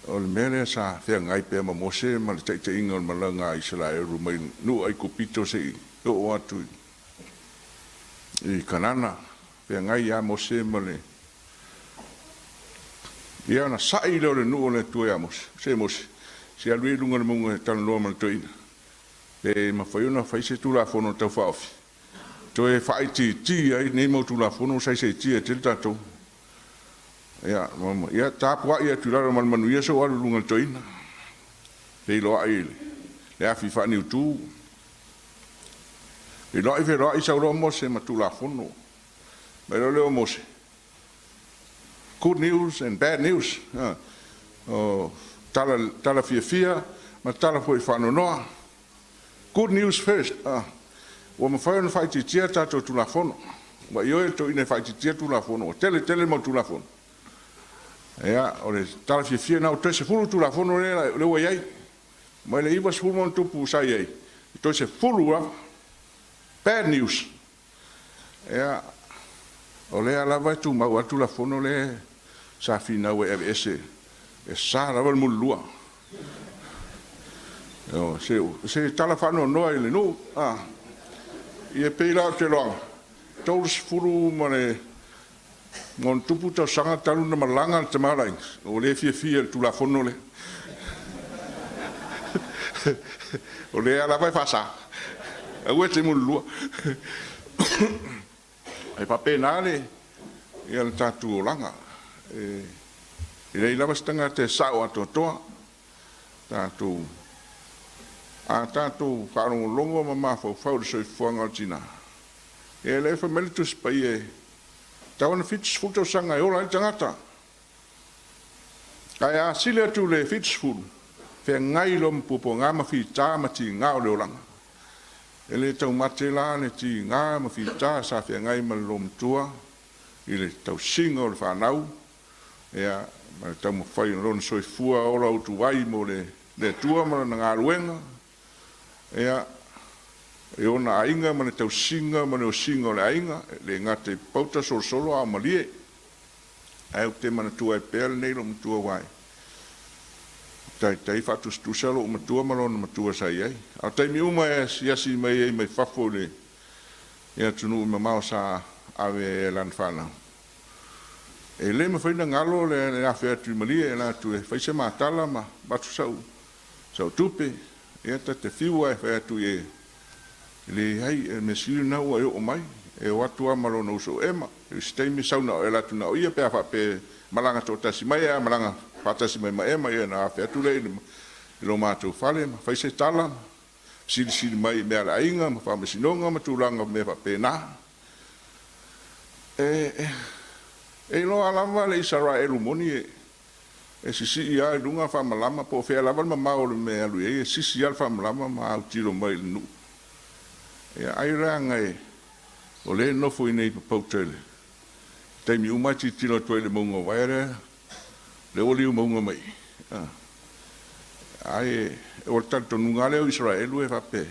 Speaker 6: o le mele sa fe ngai pe ma mose ma le te inga ma langa Israel ru mai nu ai kupito se o atu i kanana pe ngai ya mose ma le ia na sai le nu le tu ya mos se mos se alui lunga le munga tan lo ma to ina e ma fai una fai se tu la fono tau faofi to e fai ti ai nei mo tu la fono sai se ti e til tato ia mama ia tapua ia tu la man manu ia so alu lunga toina pe lo ai le afi fa ni tu e lo ai ve lo ai sa ro mo se ma tu la fono me lo le mo se good news and bad news oh tala fia ma tala foi fa no good news first. Wa ma fai fai tia tato tu la fono. Wa io to ina fai tia tu la fono. Tele mo tu la fono. Ya, ore tala fia na to se fulu tu la fono le wa yai. Ma le iba fulu mon tu pu sai ai. To se fulu bad news. Ya, ole ala vai tu ma wa tu la fono le sa fina we ese. E sa la val mulua. No, se tala whanau noa i le no, i e peila te loanga. Taulis furu ma le ngon tupu tau sanga talu na malanga te maraing. O le fia tu la fono le. O le ala vai fasa. A ue te mulua. E pape nale, i ala tatu o langa. I rei lava stanga te sao ato toa. Tatu a tātou wharongo longo ma mawhau whau le soi fuanga o tina. E le fa melitus pa i e tawana fitus futau sanga e ola i tangata. Kai a sile atu le fitus fulu, whea ngai lom pupo ngā mawhi tā ma ti ngā o leo langa. E le tau mate la le ti ngā mawhi tā sa whea ngai ma lom tua, i le tau singa o le whanau, ea ma le tau mawhai lona soi fua ola utu wai mo le tua ma na ngā ruenga, ea e ona ainga ma le tau singa ma le o singa o le ainga le ngate pauta solo a malie Ai o te mana tua e pēr nei lo matua wai. Tai whatus tu salo o matua malona matua sai ai. Au tai mi uma e siasi mai e mai whafo le. Ia tunu i mamao sa awe e lan whanau. E le ma whaina ngalo le a whea tu malia e la tu e whaise mātala ma batu sau tupe. Ia ta te whiua e whea tu e le hai e me siru na ua e o mai. E watua malona uso ema. E steimi sauna o e la tu na o ia pea whape malanga tō tasi mai a malanga whatasi mai ma ema ia na a whea tu le i lo mātou whale ma whaise tala ma. Siri mai mea la inga ma whamesinonga ma tūlanga me whape nā. E lo alama le isara e lumoni e sisi ia e lunga whamalama po whea lava ma mao le mea lui e sisi ia whamalama ma au tiro mai le nu. E ai reanga e o le nofo i nei papautele. Teimi umati tino toile maunga waere le oli maunga mai. Ai e o tanto nunga leo Israelu e whape.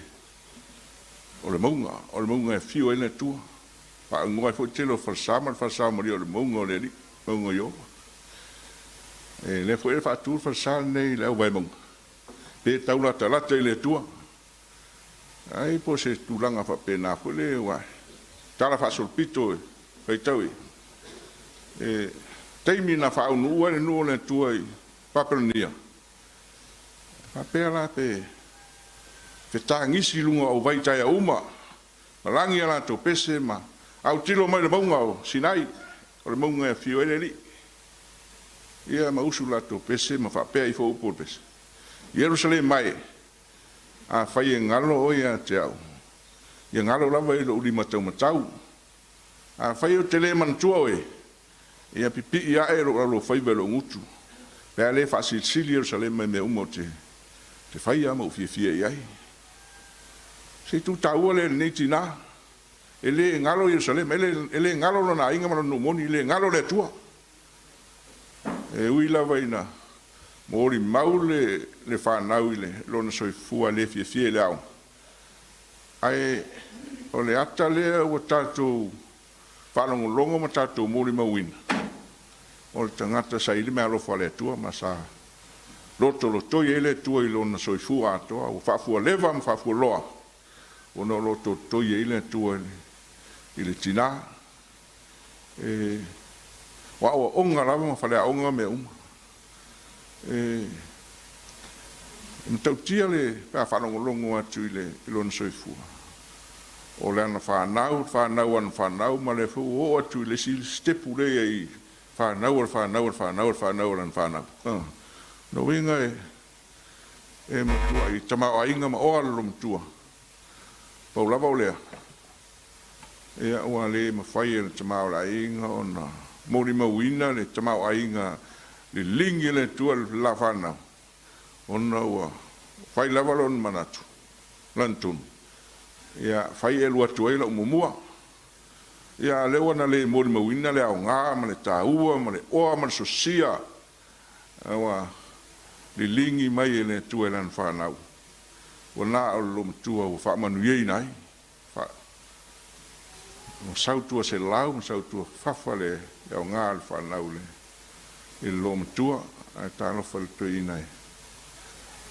Speaker 6: O le maunga e fio e ne tua. Pa ngoa fo telo falsama ri o le maunga o le li, maunga yo. E le fo e fatur falsama nei le au vai maunga. Pe taula talata i le tua. Ai po se tulanga whape na fo le wai. Tala fa solpito e fai tau e teimi na fa unu le nu le tua i papelania. Papea la pe tangisi lunga o vai tai uma. Malangi ala to pese ma au tilo mai le maunga o Sinai o le maunga e fio ele li. Ia ma usu la to pese ma fa pea i fo upo pese. Jerusalem mai a fai ngalo o ia te au. Ia ngalo lava i lo uli matau. A fai o tele mantua oe. Ia pipi ia e lo fai velo ngutu. Pea le fa sili Jerusalem mai me umo te fai ama ufia iai. Se tu taua le nei tina. Ele ngalo Jerusalem. Ele ngalo lo na inga mana numoni. Ele ngalo le tua. E ui lava ina. Mori mau le whanau i le. Lona soi fua le fia le au. Ai o le ata lea ua tātou whanongolongo ma tātou mori mauina. O le tangata sa ili mea lofa le tua ma sa loto toi ele tua i lona soifua atoa. O whafua leva ma whafua loa. O no loto toi ele tua i le tina. Wa o onga lava ma whalea onga me uma. Mtautia le pea whanongolongo atu i lona soifua. O le ana whanau ma le fu o atu i le stepu le i whanau lan whanau. No winga e matua i tamau ainga ma oa lo matua. Pau lava o lea. E ua le ma whai e tamau la inga o na mori mauina le tamau ainga le lingi le tua la whanau. O na ua whai lava lon manatu. Lantunu. Ia fai e lua tuaila umumua. Ia lewa na le mori mawina le au ngā, ma le tāua, ma le oa, ma le sosia. Awa, le lingi mai e le tuailan whanau. Wa nā o lo matua o whaamanu iei nai. Ma sautua se lau, ma sautua whafa le au ngā le whanau le. E lo matua, a tāno whale tui nai.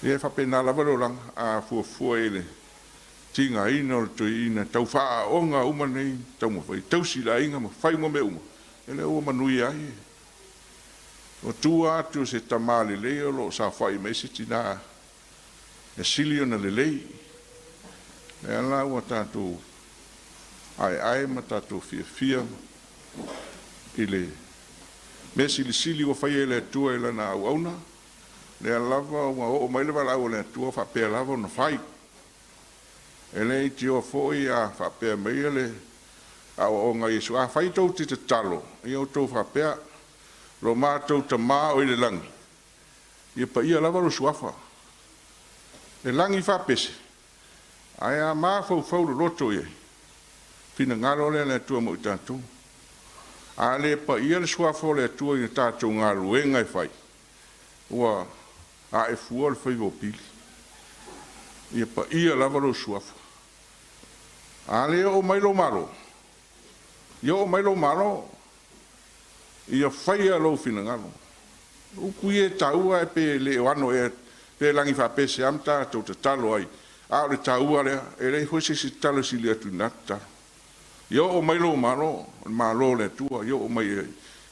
Speaker 6: Ia whapena lava lo lang, a fua e le. Tinga ina o to ina tau wha onga uma nei tau mo fai tausi la inga ma fai mo me uma ele o manui ai o tua atu se tamale le o lo sa fai me se tina e silio na le lei e ala o tatu ai ma tatu fia ile me sili o fai ele tua ele na au auna le lava o mai le vala o le tua fa pe lava no fai ele i tio foi a whapea mai ele a o ngai su a whai tau te talo i o tau whapea lo mātou ta mā o i le langi i pa ia lava lo suafa le langi whapese ai a mā fau lo roto i pina ngaro le tua mo i tātou a le pa ia le suafa le tua i tātou ngaro e ngai whai ua a e fua le whai pili i pa ia lava lo suafa ale o mai lo malo. Yo mai lo malo. Ia whaia lo fina ngalo. Uku e taua e pe le wano e pe langi wha pese am tātou te talo ai. A le taua lea, e rei hoise si talo si lea tu nata. Io o mai lo malo le tua, io o mai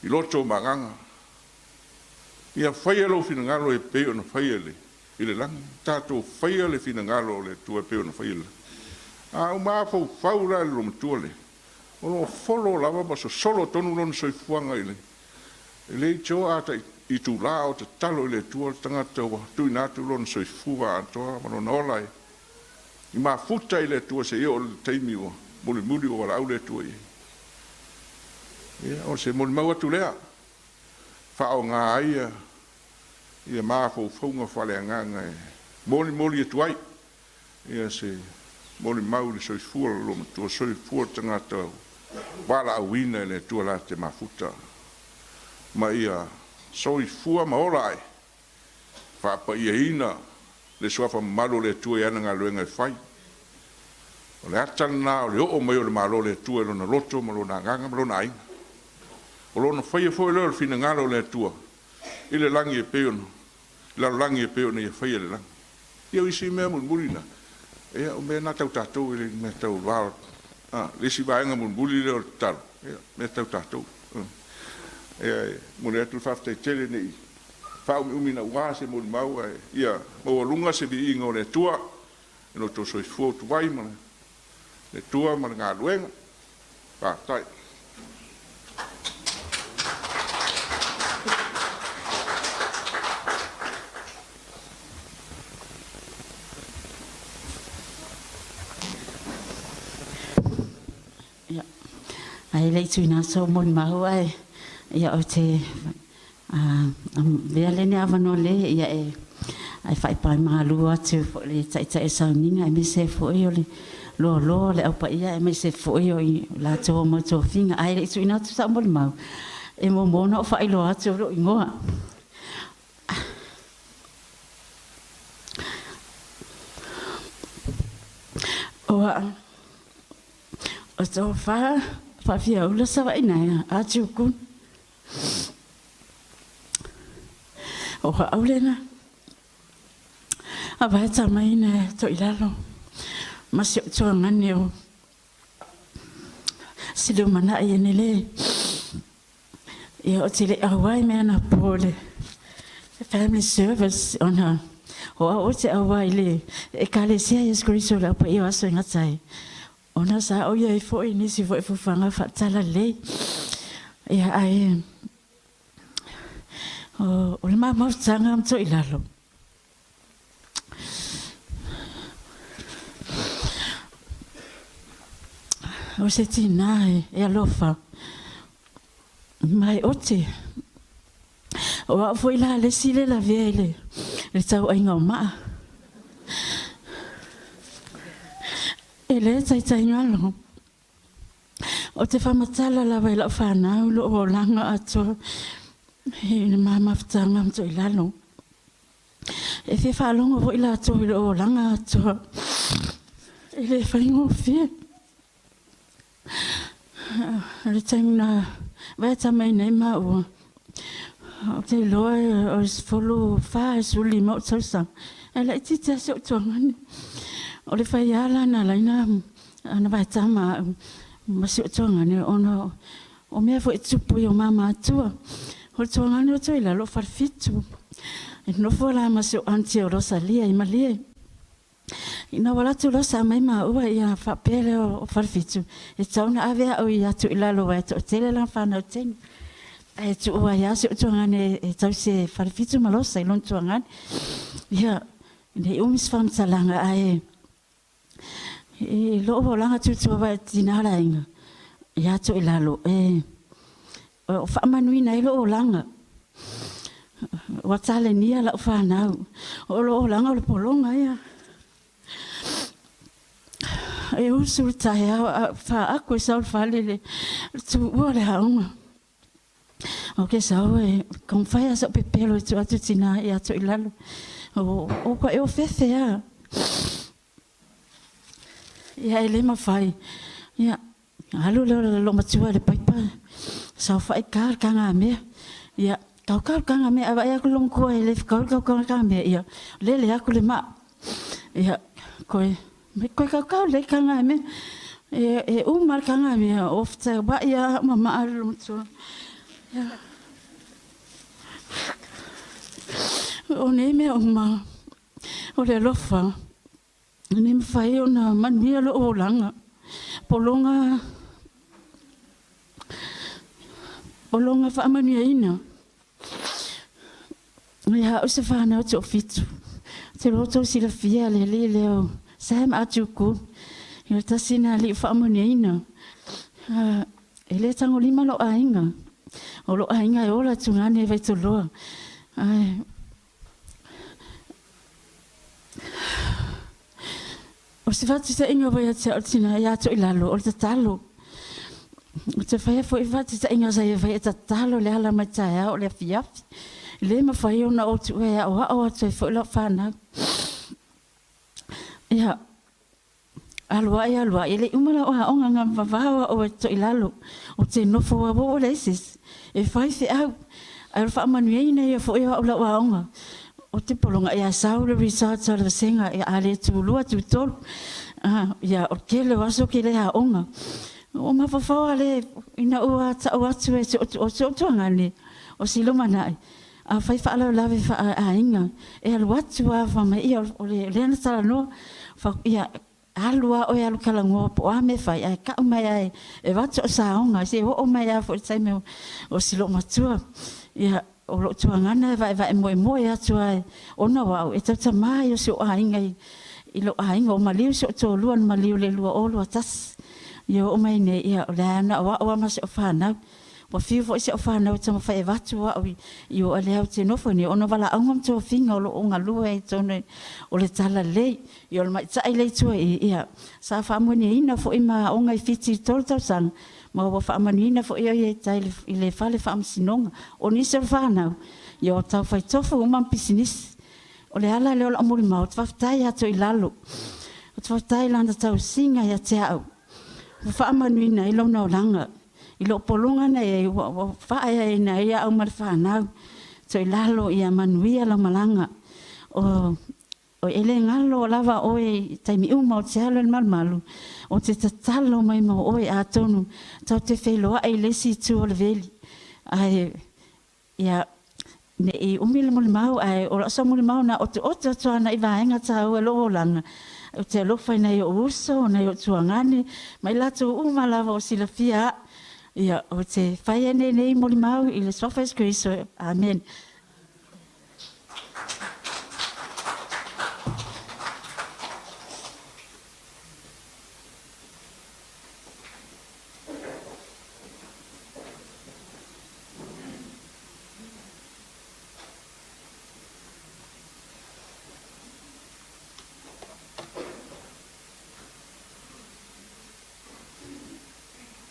Speaker 6: i loto manganga. Ia whaia lo fina ngalo e pe o na whaia le. I le langi, tātou whaia le fina ngalo le tua pe o na whaia le. A o maa fau la le lo matua le. O lo folo lava ma so solo tonu lon soifuanga i le. E le tio ata i tu la o te talo i le tua tangata wa tui natu lon soifua atoa ma lona ola e. I maa futa i le tua se eo le teimi wa muli o wala au le tua i. Ia o se muli mau atu lea. Whao ngā aia ia maa fau whale anganga e. Moli e tuai. Ia se moli mau le soifua lo matua soifua tangata wala awina le tua la te mafuta. Ma ia soifua ma orai. Whapa ia ina le soafa malo le tua i ananga luenga i whai. O le atana o le o mai o le malo le tua i lona loto ma lona nganga ma lona ainga. O lona whaia fwoi leo le fina ngalo le tua. I le langi e peono. La langi e peono i whaia le langi. Ia isi mea mulmulina. Ea o mea nā tau tātou i le mea tau wāo. Le si vaenga mulmuli leo le talo. Ea mea tau tātou. Ea mune atu whaftai tele nei. Whao mi umina ua se muli mau. Ia maua lunga se vi inga o le tua. Eno to soi fua tu wai mana. Le tua mana ngā luenga. Tai.
Speaker 10: Ai lei tui nā so moni mahu ai. Ia o te vea lene awano le ia e ai whai pai mahalu atu le tai sauninga e me se fwoi o le loa le au pa ia e me se fwoi o i la tō mo tō whinga. Ai lei tui nā tu sa moni mahu. E mo mona o whai loa atu o ingoa. O tō wha Whawhia ula sawa inai a tiukun. O ha aulena. A vai tamai ne Toilalo. Ma si o tua ngani o. Silu mana i ene le. Ia o tile awai mea na pole. Family service on her. O a o te awai le. E kale sia Yesu Kristo la pa ia aso ingatai. Ona sa o ia i fo i nisi fo i fufanga whatala lei. Ia ai... O le maa mautanga am Toilalo. O se tina e alofa. Mai ote. O a fo i la le sile la vele. Le tau ainga o maa. E le tai ngalo. O te whamatala la wai la whanau lo o langa ato. He ni mama whatanga am Toilalo. E whi whalonga o ila ato i lo o langa ato. E le whaingo whia. Le taimina wai tamai nei maua. O te loa o folo wha suli mau tausang. E la iti te asio tuangani. O le whai ala na laina ana vai tama masi o tuangani ono o mea fo e tupu i o mama atua. O le tuangani o Toilalo wharfitu. E nofo la masi o anti o Rosalia i malie. Ina wala tu rosa mai ma ua ia whapele o wharfitu. E tauna awea o ia Toilalo wai to tele lang whanau teni. E tu ua ia si o tuangani e tau se wharfitu malosa i lon tuangani. Ia, nei umis whamtalanga ae. E lo o langa tutua wa tinara inga. Ia Toilalo. O whamanuina e lo o langa. Wa tale nia la whanau. O lo o langa o le polonga ia. E usul tae a wha ako e saul whalele. Tu ua le haunga. O ke sau e kong whai asa pepelo e tu atu tina ia Toilalo. O kwa e o fefe a. Ia e le mawhai. Ia, alu leo lo matua le paipa. Sau whai kār kanga mea. Ia, kau kanga mea, awa ea kulong kua e le kau kanga mea. Ia, le aku le maa. Ia, koe kau le kanga mea. E umar kanga mea, ofta ba ia mama alu mtua. Ia. O ne mea uma, o le lofa. Ne me whai o na manuia lo o langa. Polonga whaamanuia ina. Ia o se whanau te o fitu. Te roto sila fia le leo. Sam atuku. Ia tasina li whaamanuia ina. E le tango lima lo ainga. O lo ainga e ola tungane vai to loa. O se whatu ta inga vai ate o tina ia Toilalo o le talo. O te whaia fo i whatu ta inga sai vai ata talo le ala mai tae o le fiafi. Le ma whai ona o tu ea o hao atu e fo i lau whanau. Ia, alua e le umala o haonga ngā wawawa o Toilalo. O te nofo wa wo o le isis. E whai fi au. Ai wha amanuia ina ia fo i o lau haonga. O te polonga ia saure research ala senga ia ale tulua tu tolu. Ia o kele waso kele haonga. O mawhawhawa le ina ua ta atu e o tuangani o silo manai. A whai whaala lawe wha a inga. E alu atu a whama ia o le leana tala noa. Ia alua o e alu kalangoa po a me whai. Ai ka umai ai e watu o saonga. Se o mai a fo i taime o silo matua. Ia o lo tuangana vai moe atu ai. Ona wau e tau tamai o se o a inga i lo a inga o maliu se o tō luan maliu le lua o lua tas. Ia o mai ne ia o leana o ma se o whanau. Wa fiu fo se o whanau tama whai e watu wa i o alea o te nofo ni. Ono wala aungam tō whinga o lo o ngā lua e tōne o le tala lei. I o le mai tai lei tua i ia. Sa whaamoni ina fo i ma o ngai fiti tōru tau sang. Ma wa whaamoni ina fo i o i tai i le whale whaamsinonga. O nisa o whanau. I o tau whai tofu o man pisinis. O le ala leo la amuri mau. Tawhaftai ato i lalo. O tawhaftai landa tau singa i a te au. Whaamanuina i launa o langa. I lo polonga na e whaaya e na ia au mara whanau. Toilalo i a manuia la malanga. O ele ngalo lava oe taimi uma o te halo malu. O te tatalo mai ma oe a tonu. Tau te wheloa e lesi tu o le veli. Ai, ia, ne i umile muli mau, ai, o rasa muli mau na o te otua na i vaenga tau e loo langa. O te alofa nei o uso, nei o tuangane, mai lato uma lava o sila fia. Ia, o te whaia nei moli mau i le Sofas Kristo. Amen.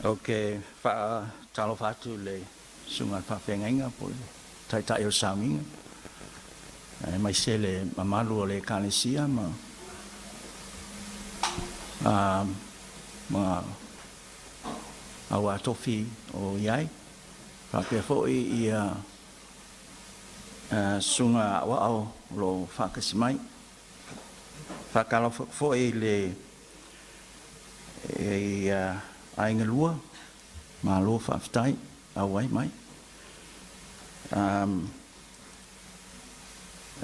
Speaker 11: Ok, fa talo fatu le sunga fa fenga po tai o saminga. Mai se le mamalu o le kalesia ma awa tofi o iai. Fa pe fo i sunga wa au lo fa kasimai. Fa kalo fo i le ainga lua, ma lo whaftai, awai mai.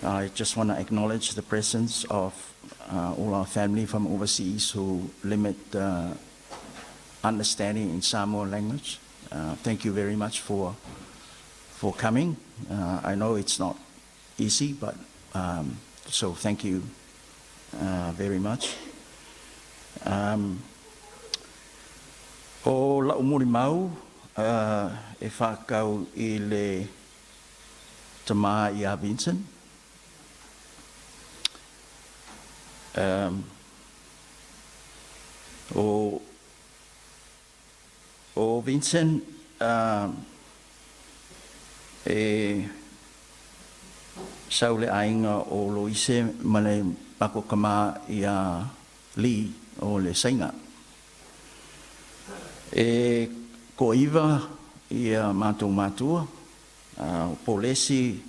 Speaker 11: I just want to acknowledge the presence of all our family from overseas who limit understanding in Samoan language. Thank you very much for coming. I know it's not easy, but so thank you very much. O la umuri mau e whakau i le tama i a Vincent. O Vincent e sau le ainga o Loise ma le pako kama i a li o le sainga. E ko iwa ia mātou mātua, o Polesi,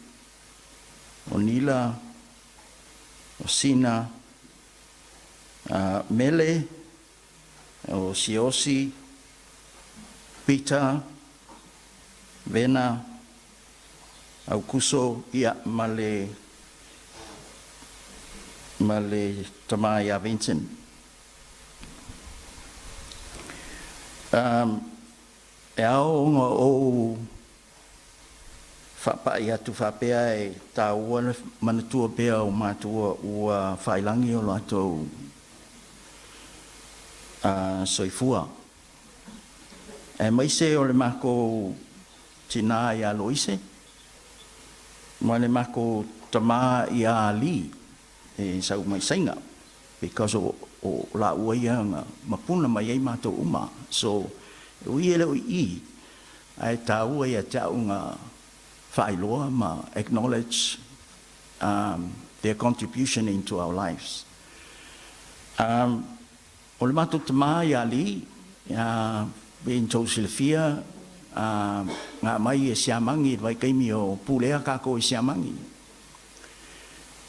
Speaker 11: o Nila, o Sina, Mele, o Siosi, Peter, Vena, au kuso ia male tama ia Vincent. E ao o whapa ia tu whapea e tā ua manatua pea o mātua ua whailangi o lātou soifua. E maise o le mako tina ia loise, ma le mako tama ia li e sau mai sainga, because o la ua ia nga mapuna mai ei mātou uma. So, ui ele o I, ai tā ua ia tau nga whailoa ma acknowledge their contribution into our lives. O le mātou tama ia li, being tau silafia, ngā mai e siamangi, vai kaimi o pulea kako e siamangi.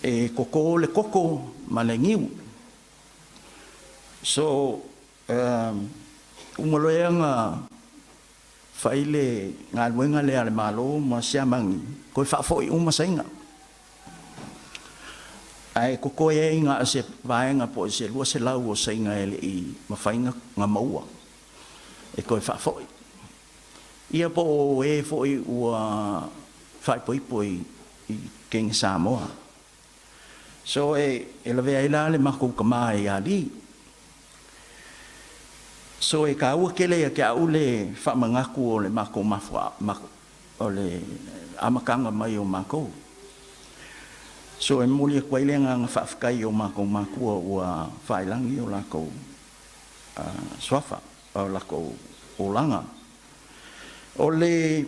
Speaker 11: E koko le koko ma le ngiu. So, umaloea ngā whaile ngā luenga lea le malo ma siamangi, koe whafoi umasainga. Ai koko e ngā se vaenga po se lua se lau o sainga ele I mawhainga ngā maua. E koe whafoi. Ia po e foi ua whaipoipoi I King Samoa. So e la vea ila le mako kama e ali. So e ka ua kele e kia ule whamangaku o le mako mafua, o le amakanga mai o mako. So e muli e kwailenga ngā whafkai o mako makua ua whailangi o lako swafa, o lako o langa. O le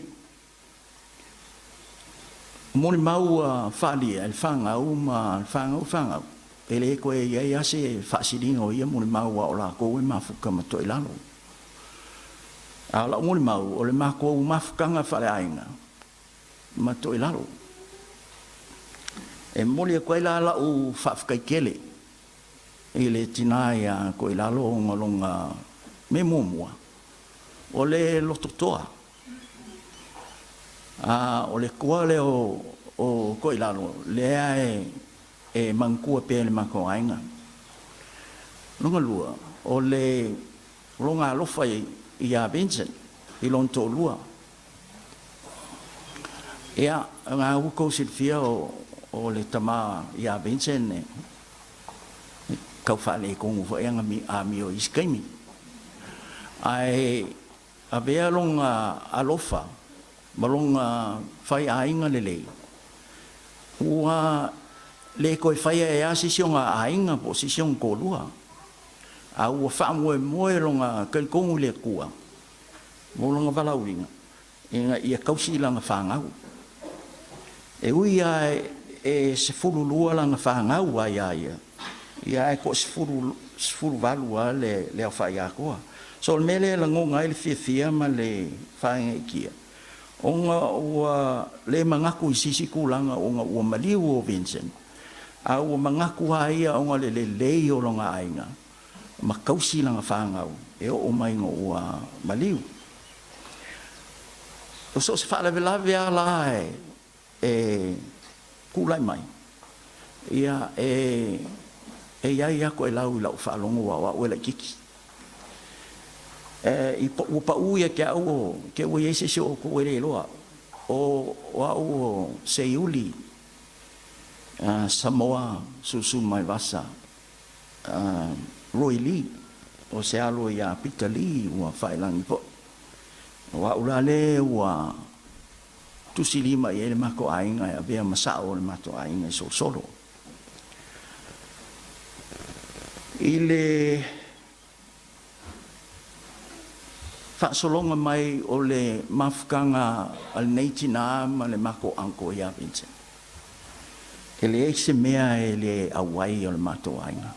Speaker 11: moni mau whali e whangau ma whangau. E le koe iei ase whaasiringa o ia moni mau o la koe mafuka ma Toilalo. A la moni mau o le mako o mafukanga whale ainga ma Toilalo. E moni e koe la la o whafkai kele. E le tinai a koe lalo o ngalonga me mumua. O le lototoa. O le kua le o koe lalo, lea e mangkua pe le mako ainga. Lunga lua, o le longa alofa I a Vincent, I lonto lua. Ea, ngā uko silfia o le tama I a Vincent, kau whale kongu fo ea a mi o iskaimi. Ai, a vea longa alofa, malonga whai ainga lelei. Ua le koe whai e a sisionga ainga po sision kolua. A ua whaamue moe longa kalkongu le kua. Molonga walauringa. Inga ia kausi langa whangau. E ui a e se furu lua langa whangau a ia. Ia e ko se furu valua le au whai a koa. So le mele la ngonga ele fia ma le whainga ikia. Onga ua le mangaku I sisi kulanga onga ua maliu o Vincent. A ua mangaku haia onga le lei o longa ainga. Ma kausi langa whangau. E o mainga ua maliu. O so se whaalewe lawe a la e kulai mai. Ia iai ako e lau I lau whaalongo wa ua la kiki. I pa uia ke au ke ua ese se o ko ere loa o au Seiuli Samoa susu mai vasa Roy Lee o se alo ia Peter Lee ua whailangi po wa ula le ua tusi lima I ele mako ainga a vea masao le mato ainga so solo ile whaasolonga mai o le mafukanga al neitina ma le mako anko ia Vincent. E le eise mea e le awai o le mato ainga.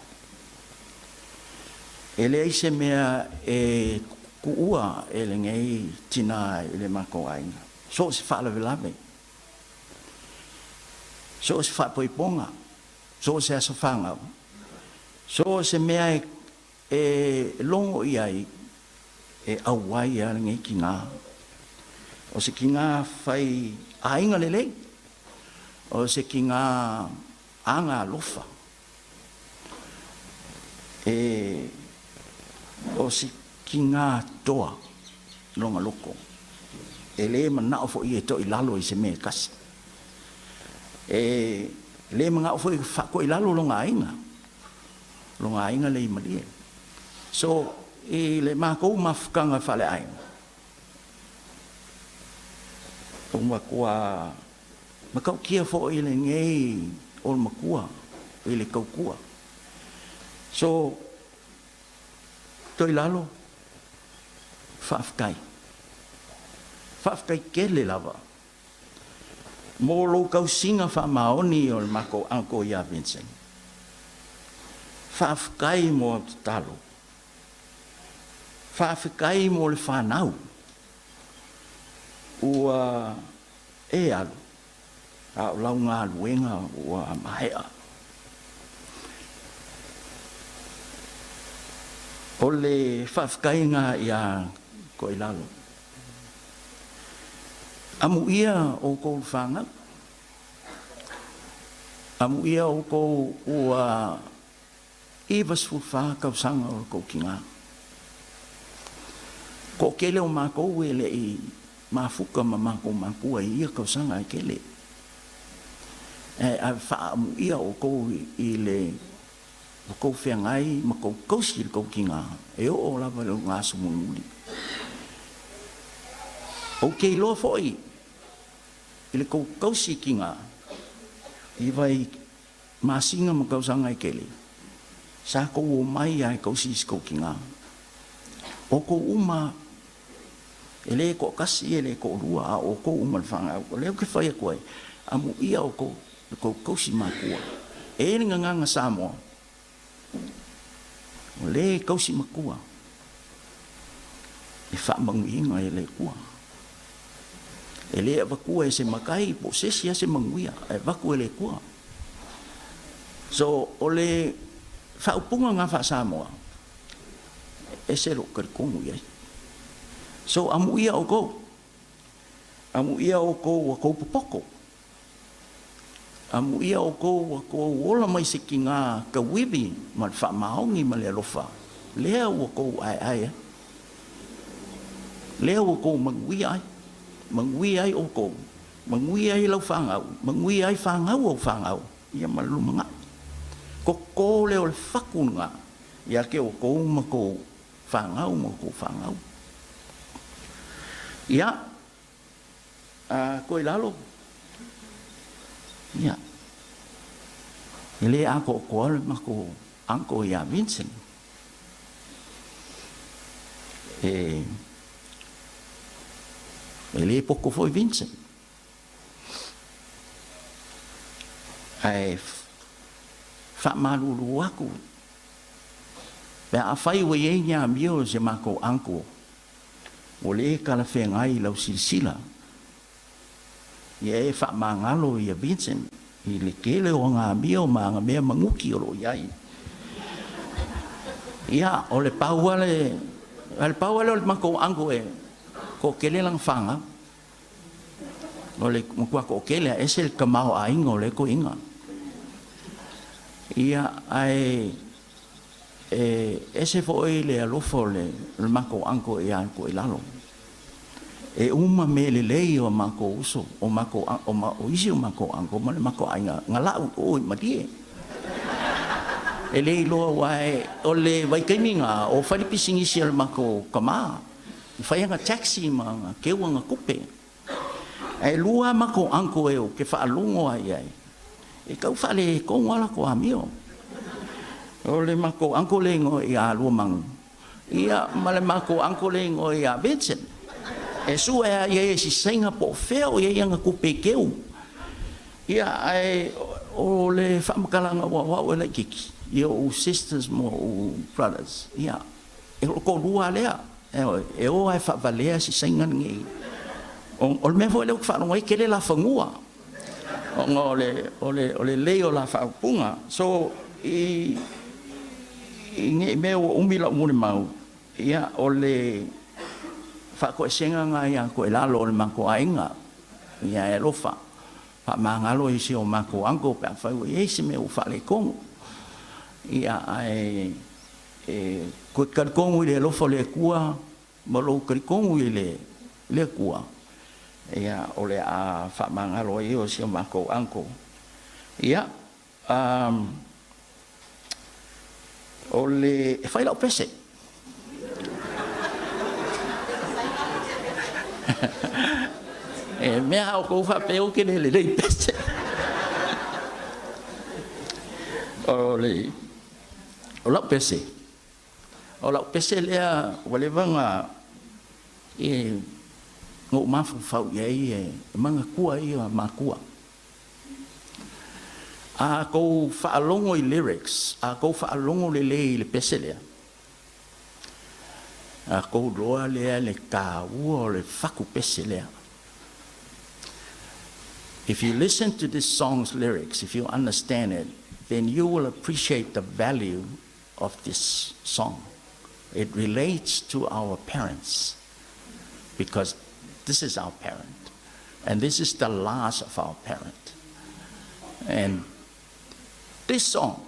Speaker 11: E le eise mea e ku ua e le ngei tina i le mako ainga. So se wha lawe lawe. So se wha poiponga. So se asa whangau. So se mea e longo i ai e awai a le ngei ki ngā. O se ki ngā whai ainga lelei. O se ki ngā anga lofa. O se ki ngā toa longa loko. E le manao fo i e to i lalo i se mea kasi. Le manao fo i whako i lalo longa ainga. Longa ainga le i malie. So, le mākou mawhukanga whale ainga. Tonga kua makau kia fo i le ngei o le makua, i le kaukua. So, Toilalo, whaafkai. Whaafkai kele lava. Mō lo kau singa whaamaoni o le mako anko ia Vincent. Whaafkai mō talo. Whaafkai mō le whanau. Ua e alu. A lau ngā luenga ua mahea. O le whaafkainga ia Toilalo. Amu ia o kou whangau. Amu ia o kou ua iwas fuwha kausanga o kou ki ngā. Ko kele o mākou e le i mafuka ma mākou mākua i ia kausanga e kele. A wha amu ia o kou i le o kou whiangai, ma kou kausi le kou ki ngā. E o lawa le ngā sumunguli. O kei loa fōi, i le kou kausi ki ngā. I vai māsinga ma kausanga i kele. Sa kou o mai ai kausi i kou ki ngā. O kou uma, e le kou kasi, e le kou rua, o kou uma le whanga. O leo ke whaia koe, amu ia o kou kausi mākua. E ringa nganga Samoa. O le kausi makua. E whaamangu inga e le kua. E le wakua e se makai, po sesia se manguia, e waku e le kua. So, o le whaupunga ngā wha Samoa, e se ro karikongu iai. So, amu ia o kou. Amu ia o kou wa kou popoko. Amu ia o kou a kou ola mai se ki ngā kawibi ma le whaamaongi ma le alofa. Lea o kou ai ai. Lea o kou mangui ai. Mangui ai o kou. Mangui ai lau whangau. Mangui ai whangau o whangau. Ia ma lumanga. Ko kou leo le whakunga. Ia ke o kou ma kou whangau ma kou whangau. Ia. Toilalo. Ia. Ele ako koal mako anko ia Vincent. Ele poko foi Vincent. Ai Faamausili aku. Pe a fai we nya mio se mako anko. Ole kala fengai lau silsila. Ye Faamangalo ia Vincent. I le kele o ngā mio ma ngā mea manguki o lo iai. Ia, o le pauale o le mako ango e, ko kele lang whanga. O le mkua ko kele, ese le kamao a ingo le ko inga. Ia, ai, ese fo e le alofo le mako ango e a ko ilalo. E uma me le lei o mako uso, o isi o mako ango, ma le mako ainga, ngalau o i marie. E lei loa wai, o le waikaiminga, o wharipisingi si al mako kama, i whaianga taxi ma nga keua nga kupe. E lua mako ango e o ke whaalungo ai ai. E kau whale kongwala ko amio. O le mako ango le ngo i a lua mangu. Ia, ma le mako ango le ngo i a Vincent. E su e ia si senga po feo ia nga kupe keu. Ia ai o le whamakalanga wa le kiki. Ia o sisters mo o brothers. Ia e ko lua lea. e o ai whavalea si saingan ngi. O le mea fo e leo whanonga i kele la whangua. O le leo la whaupunga. So, i nge mea o umila umuri mau. Ia o le whako e senga nga ia ko e lalo o le mako ainga. Ia e lofa. Whamangalo i si o mako ango pe a whau e se mea o whale kongu. Ia ai ko karikongu i le lofa le kua. Malo karikongu i le kua. Ia o le a whamangalo i o si o mako ango. Ia o le e whailau pese. E mea hao kou whapeo ke le rei pese. O lau pese. O lau pese lea wale wanga e ngō mafu whau iei e manga kua i a makua. A kou whaalongo i lyrics, a kou whaalongo le le pese lea. A kou roa lea le ka ua o le whaku pese lea. If you listen to this song's lyrics, if you understand it, then you will appreciate the value of this song. It relates to our parents because this is our parent and this is the last of our parent. And this song,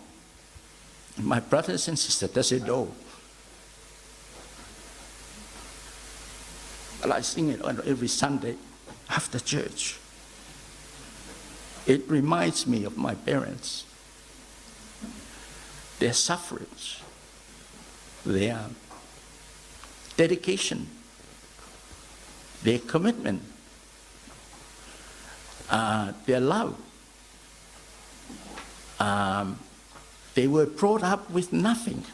Speaker 11: my brothers and sisters, they say, no. Well, I sing it every Sunday after church. It reminds me of my parents, their sufferings, their dedication, their commitment, their love. They were brought up with nothing.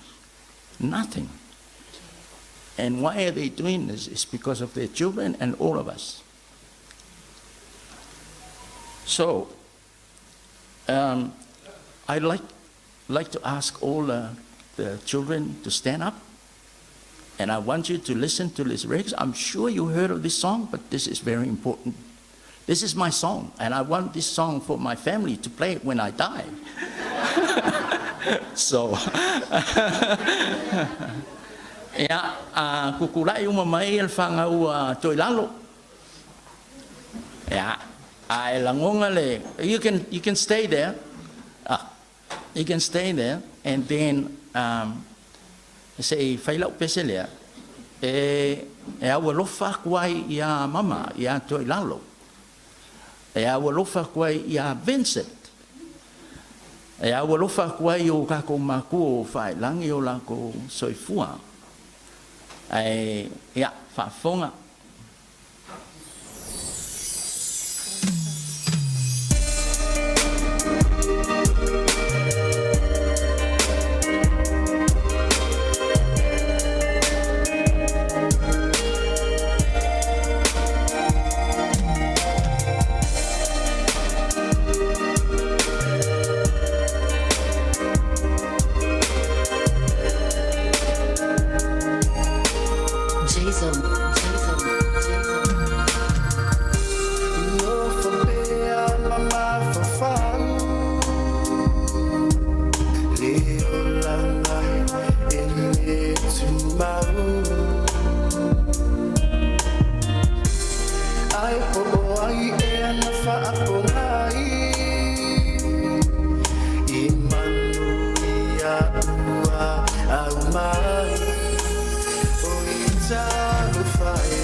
Speaker 11: And why are they doing this? It's because of their children and all of us. So, I'd like to ask all the children to stand up. And I want you to listen to this lyrics. I'm sure you heard of this song, but this is very important. This is my song, and I want this song for my family to play it when I die. So, kukulai umamai el whangau Toilalo. Ai langonga le. You can stay there. You can stay there, and then say whailau pese lea. E awa lofa kuai ia mama, ia Toilalo. E awa lofa kuai ia Vincent. E awa lofa kuai o kako maku o whailangi o lako soifua. Ia, whafonga.
Speaker 1: Fire.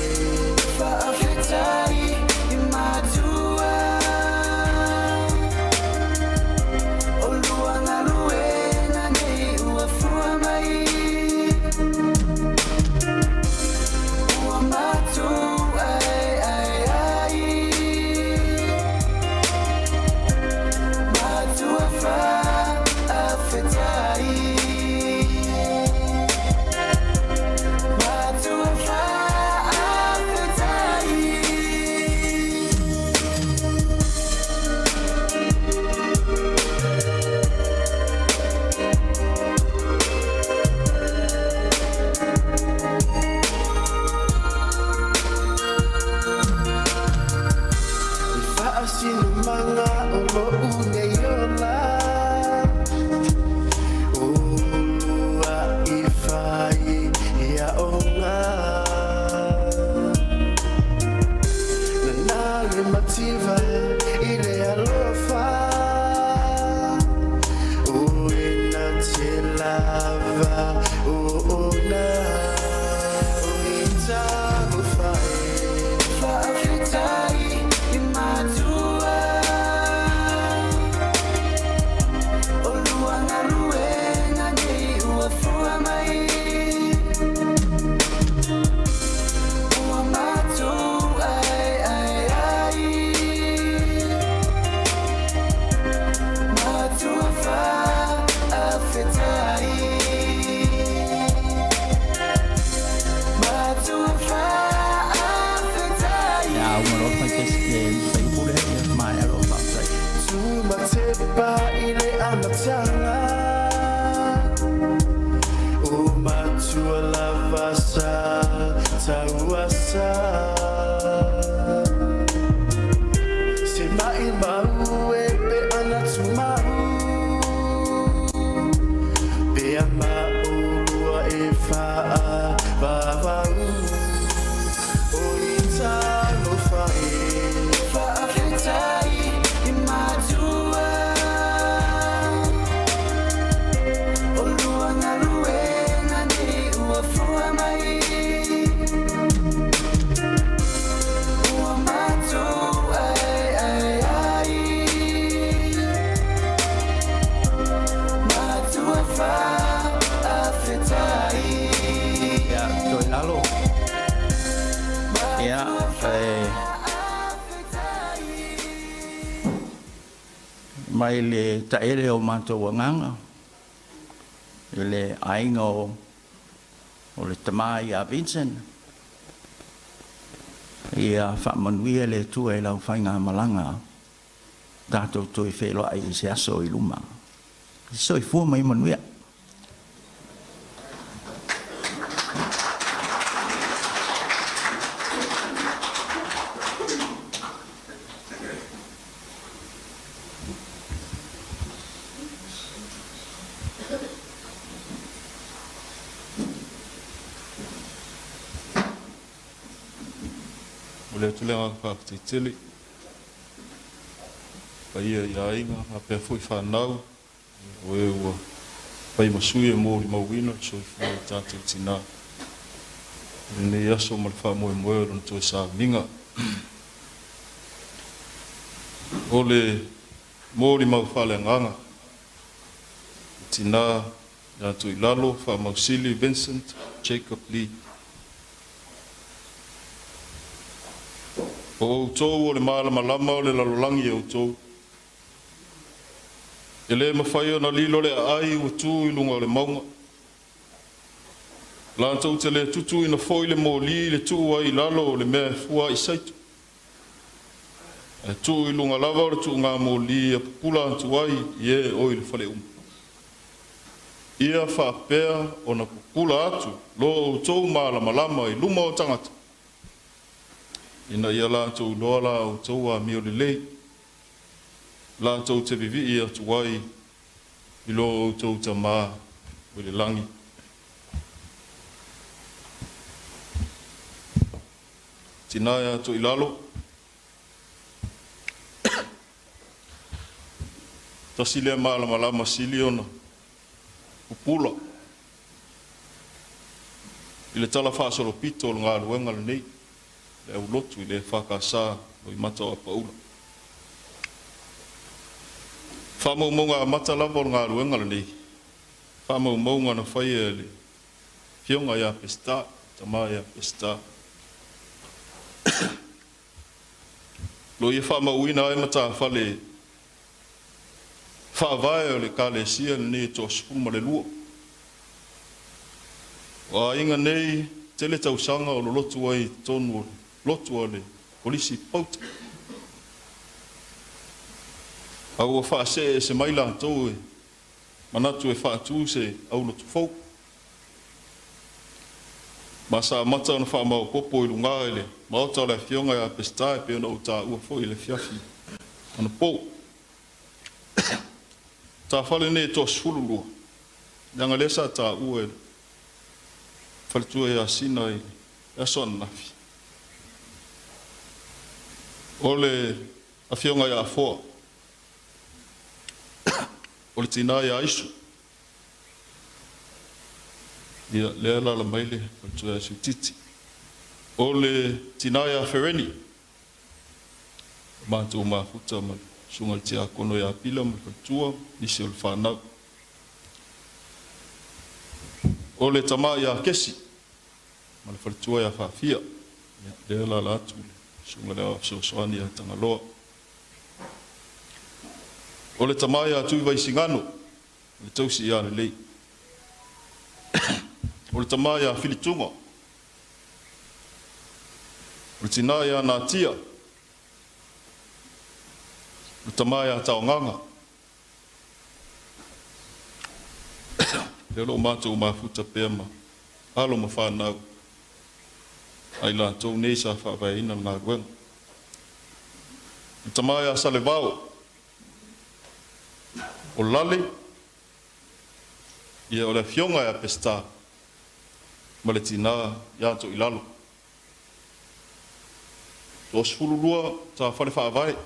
Speaker 12: sa se mai mau e pe ana tumau pe ama ua e faa vavau o i talo fae faa fetai i matua o luanga luenga ni ua fua mai ua matua ai matua faa fetai
Speaker 11: Ya, Toilalo. Ya, mai le taele o mātou wanganga. Le ainga o le tamai a Vincent. Ia whaamanuia le tua e lau whainga malanga. Tātou toi wheloa i se aso i luma. So i fua mai manuia.
Speaker 7: O le tulenga whakatitili. Pa ia inga, a pia fui whanau. O e ua. Pai masui e mōri mauina, so i fua i tātou tina. Nei aso ma le whamoe moe ron tue sa minga. O le mōri mau whale nganga. Tina, ia Toilalo, Faamausili, Vincent, Jacob Lee. O outou o le malama o le lalolangi e outou. E le mawhai o na lilo le ai ua tū i lunga o le maunga. Lantou te le tutu ina foi le mōli le tū ai lalo o le mea fua i saitu. E tū i lunga lava o le tū ngā mōli e pupula antu ai i e oi le whale Ia whapea o na pupula atu lo outou malama i luma o tangata. Ina ia lantou loa la outou a mio le lei. Lantou te vivi i atu wai i lo outou ta mā o le langi. Tina ia Toilalo. Tasi lea malama sili ona. Pupula. I le tala whaasoro pito o ngā luenga le nei. Le au lotu i le whakasā o i mata o paula. Whamaumaunga a mata lava o ngā luenga le nei. Whamaumaunga na whai e le fionga ia pesta, tama ia pesta. Lo i whamauina e mata whale whaavae o le kālesia le nei tō spuma le lua. O a inga nei tele tausanga o lo lotu ai tonu o lotu o le polisi pauta. Au o whaase e se maila antou e manatu e whaatu se au lotu fau. Ma sa mata ona whaamau popo i lunga ele, ma ota le fionga ia pesta e peona o tā ua fo i le fiafi. Ana pou. Tā whale ne tō sfulu lua. Nanga lesa tā ua ele. Whaletua e asina i asona nafi. O le a fionga ia foa. O le tina ia isu. Ia lea la maile, whaletua e sutiti. O le tina ia fereni. Mātou mafuta ma sunga tia kono ia pila ma whaletua, nisi o le whanau. O le tama ia kesi, ma le whaletua ia whawhia, lea la atu, sunga lea sosoani ia tangaloa. O le tama ia tui vai singano, le tausi ia le lei. O le tama ia filitunga. O le tina ia nā tia. O le tama ia taonganga. Le lo mātou mafuta pēma. Alo ma whanau. ai la tau nei sa whaavaina ngā ruenga. I tamai a sale vau, o lale, ia o le fionga e a pesta, ma le tina ia Toilalo. O sfululua ta whare whaavai,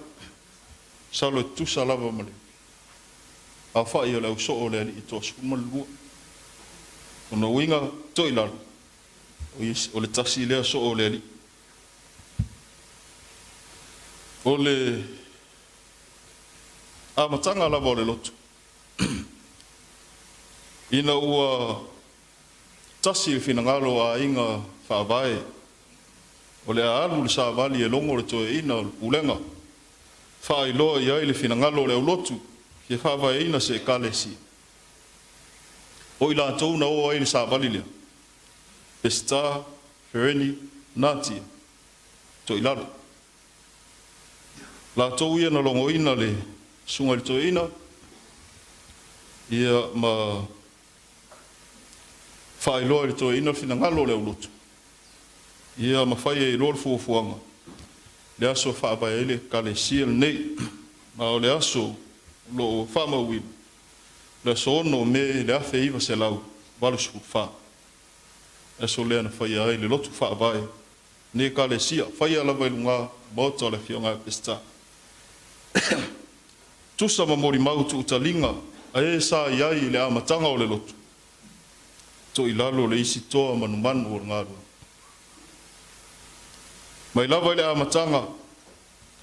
Speaker 7: salo e tusa lava male. A whai o le au so o le ali i tō sfulmalua. O na winga Toilalo, o le tasi lea so o le ali. O le amatanga lava o le lotu. Ina ua tasi finangalo a inga whaavae. O le alu le saavali e longo le toe ina o le pulenga. Whaai loa i ai le finangalo le au lotu. Ke whaavae ina se kale si. O i la tau na o ai le saavali lea. Pesta, Fereni, Natia, Toilalo. La tau ia na longo ina le sunga le toe ina. Ia ma whaai loa le toe ina finangalo le au lotu. Ia mawhai e lor fuafuanga. Le aso whaavai ele kale sia nei. Ma o le aso lo Faamauili. Le aso ono me le afe iwa se lau. Walusu wha. Aso lea na whai ai le lotu whaavai. Ne kale sia. Whai alawa ilunga. Mauta le fionga pesta. Tusa mamori mautu utalinga. A e sa iai le amatanga o le lotu. Toilalo le isi toa manumanu o ngārua. Mai lava ile amatanga,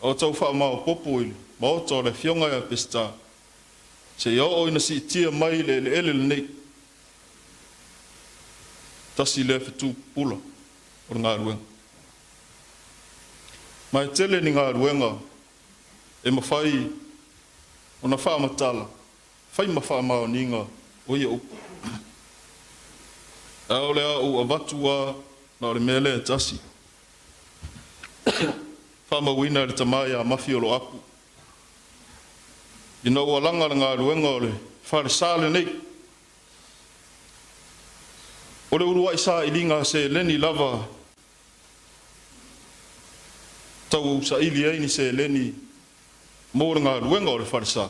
Speaker 7: o tau wha mao popo ili, maota o le fionga e pesta. Se iau o ina si tia mai le ele nei. Tasi le fitu pula o ngā ruenga. Mai tele ni ngā ruenga, e mawhai o na wha amatala, whai mawha mao ninga o ia upu. Ao lea o avatua na o le mele e tasi. Faamauina le tamai a mafi o lo aku. Ina ua langa le ngā ruenga o le whare sāle nei. O le urua isa ilinga se leni lava. Tau sa ili eini se leni mō le ngā ruenga o le whare sā.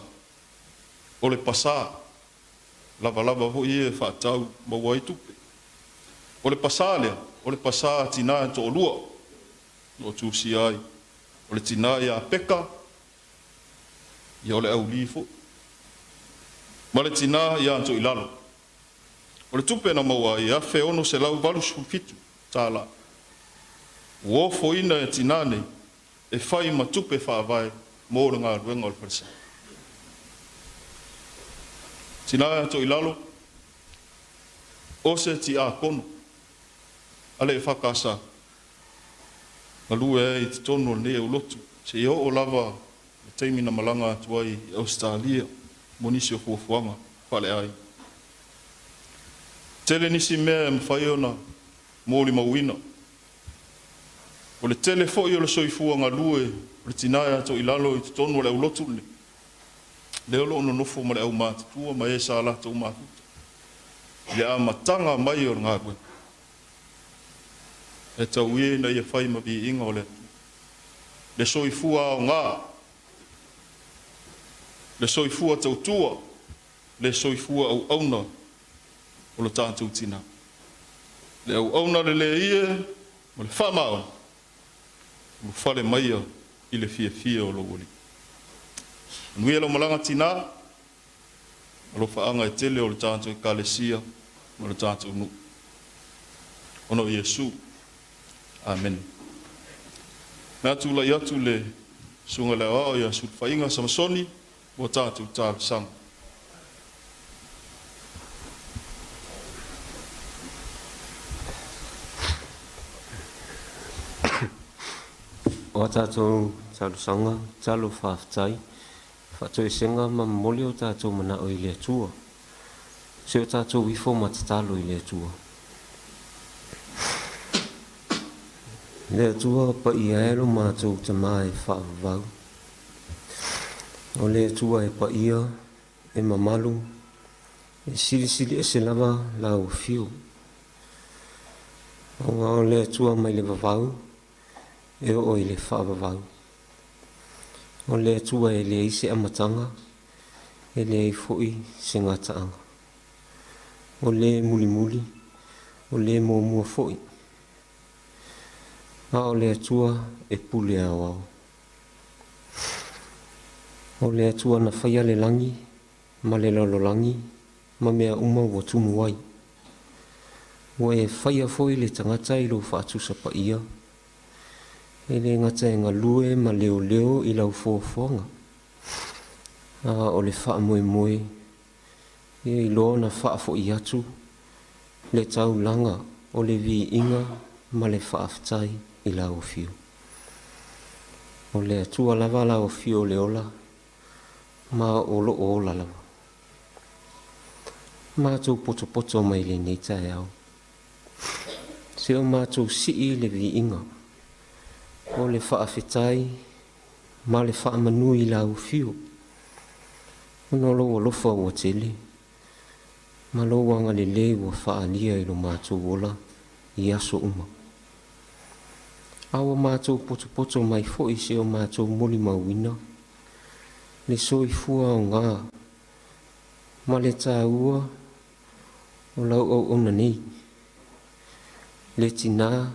Speaker 7: O le pasā. Lava lava ho ie whātau maua i tupe. O le pasā lea. O le pasā tina to o lua. O tūsi ai. O le tina ia peka. Ia o le au lifo. Ma le tina ia Toilalo. O le tupe na maua ia fe ono se lau valu fitu. Tāla. Uofo ina e tina nei. E whai ma tupe whaavai. Mō ngā ruenga o le wharesa. Tina ia Toilalo. O se ti a kono. Ale e whakasa. Na lue e te tono ne o lotu. Se i o lava e teimi na malanga atuai i Australia. Monisi o fuafuanga. Whale ai. Tele nisi mea e mwhaiona mōli mauina. O le tele fo i o le soifuanga lue. O le tinaia Toilalo i te tono le au lotu le. Leo lo ono nofo ma le au mātutua ma e sa la tau mātuta. Le a matanga mai o ngā koe. E tau ie na ia whai ma vi inga o le. Le soifua o ngā. Le soifua tau tua. Le soifua au auna o le tātou tina. Le au auna le ie o le whamao. O whale maia i le fia o lo woli. Nui alo malanga tina. Alo whaanga e tele o le tātou i kalesia o le tātou nu. Ono Iesu. Amen. Nā tūla i atu le sunga le ao ia sut whainga Samasoni o tātou tālu sang.
Speaker 13: O tātou tālu sanga, tālu whaafitai, whaatoi senga ma moli o tātou mana o i lea tua. Se o tātou wifo matatalo i lea tua. Lea tua pa i aero mātou te mai whaavau. O lea tua e pa ia, e mamalu, e siri e se lava lau fiu. O le atua mai le vavau, e o i le whaavavau. O le atua e le ise amatanga, e le i fui se ngataanga. O le muli muli, o le mua fui. A o le atua e pule au au. O le atua na whaia le langi, ma le lololangi, ma mea uma ua tumu wai. Ua e whaia foi le tangata i lo whaatusa pa ia. E le ngata e ngā lue ma leo leo i lau fōwhonga. A o le wha moe moe, e i loa na wha fo i atu, le tau langa o le vi inga ma le wha aftai i lau fiu. O le atua lava lau fiu le ola, ma o lo o la lava. Mātou poto poto mai le nei tae au. Se o mātou sii le vi inga, o le wha awhetai, ma le wha manui lau fiu. Ono lo o lofa ua tele, ma lo wanga le le ua wha alia i lo mātou ola i aso uma. Awa mātou poto poto mai foi se o mātou moli mauina, le soi fua o ngā, ma le tā ua, o lau au ona nei. Le tina,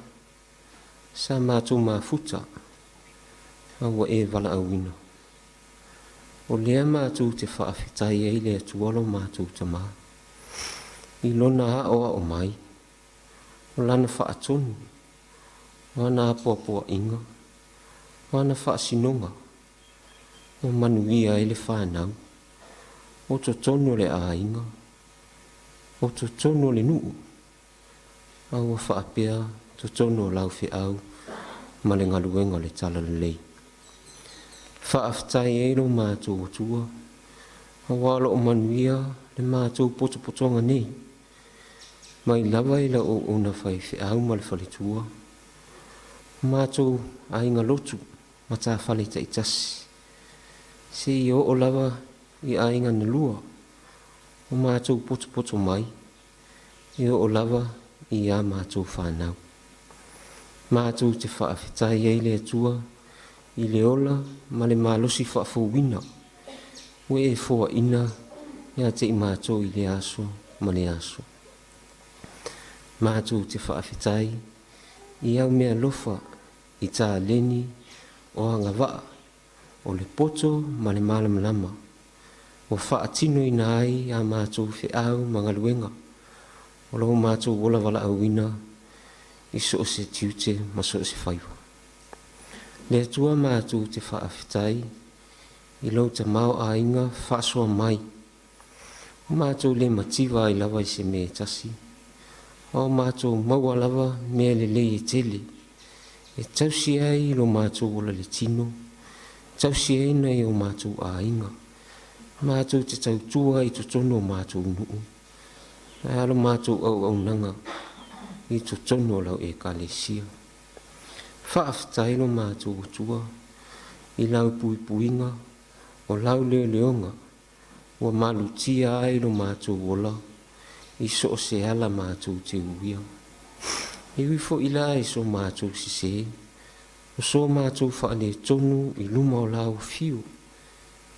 Speaker 13: sa mātou mafuta, awa e wala awina. O lea mātou te whaafetai e le atualo mātou ta maa. I lona a o mai, o lana whaatonu, o ana apoapoa inga, o ana whaasinonga, o manuia e le whanau, o to tono le a inga, o to tono le nuu, au a whaapea to tono lau whi au, ma le ngaluenga le tala le lei. Whaaftai e lo mātou o tua, a walo o manuia le mātou poto potonga nei, mai lava i la o una whai whi au ma le whale tua, mātou a inga lotu, ma tā whale ta itasi. Se i o lava i a inga na lua, o mātou poto poto mai, i o lava i a mātou whanau. Mātou te whaafetai e le atua, i le ola, ma le mālosi whaafowina, ue e fōa ina, ia te i mātou i le aso, ma le aso. Mātou te whaafetai, i au mea lofa, i tā leni, o anga waa, o le poto, ma le malam lama, o whaatino i nā ai a mātou whi au mga luenga, o lau mātou wola wala awina, i so se tiute, ma so se whaiwa. Le atua mātou te whaafetai, i lau te mau a inga whaasua mai. Mātou le matiwa i lawa i se me tasi. O mātou maua lava mea le lei e tele. E tausi ai lo mātou ola le tino. Tausi ai nei o mātou a inga. Mātou te tautua i tutono mātou nuu. E alo mātou au nanga i tutono lau e kalesia. Whaafetai lo mātou o tua, i lau pui puinga, o lau leo leonga, o malu tia ai lo mātou ola, i so se ala mātou te uia. I wifo ila e so mātou si se, o so mātou whaale tonu i luma o lau fiu,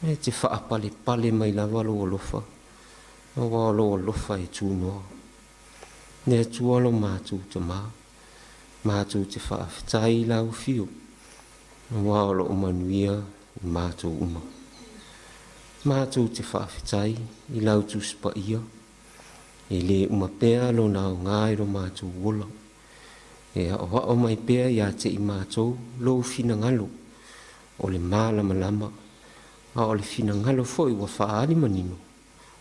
Speaker 13: e te whaapale pale mai lava lo o lofa, o wa lo o lofa e tūnoa. Ne tua lo mātou te maa, mātou te whaafetai lau fiu, o wa lo o manuia i mātou uma. Mātou te whaafetai i lau tūspa ia, e le uma pēa lo nao ngai lo mātou wola. E a o mai pēa ia te i mātou lo fina ngalo, o le mālama lama, a o le fina ngalo foi wa whaari manino,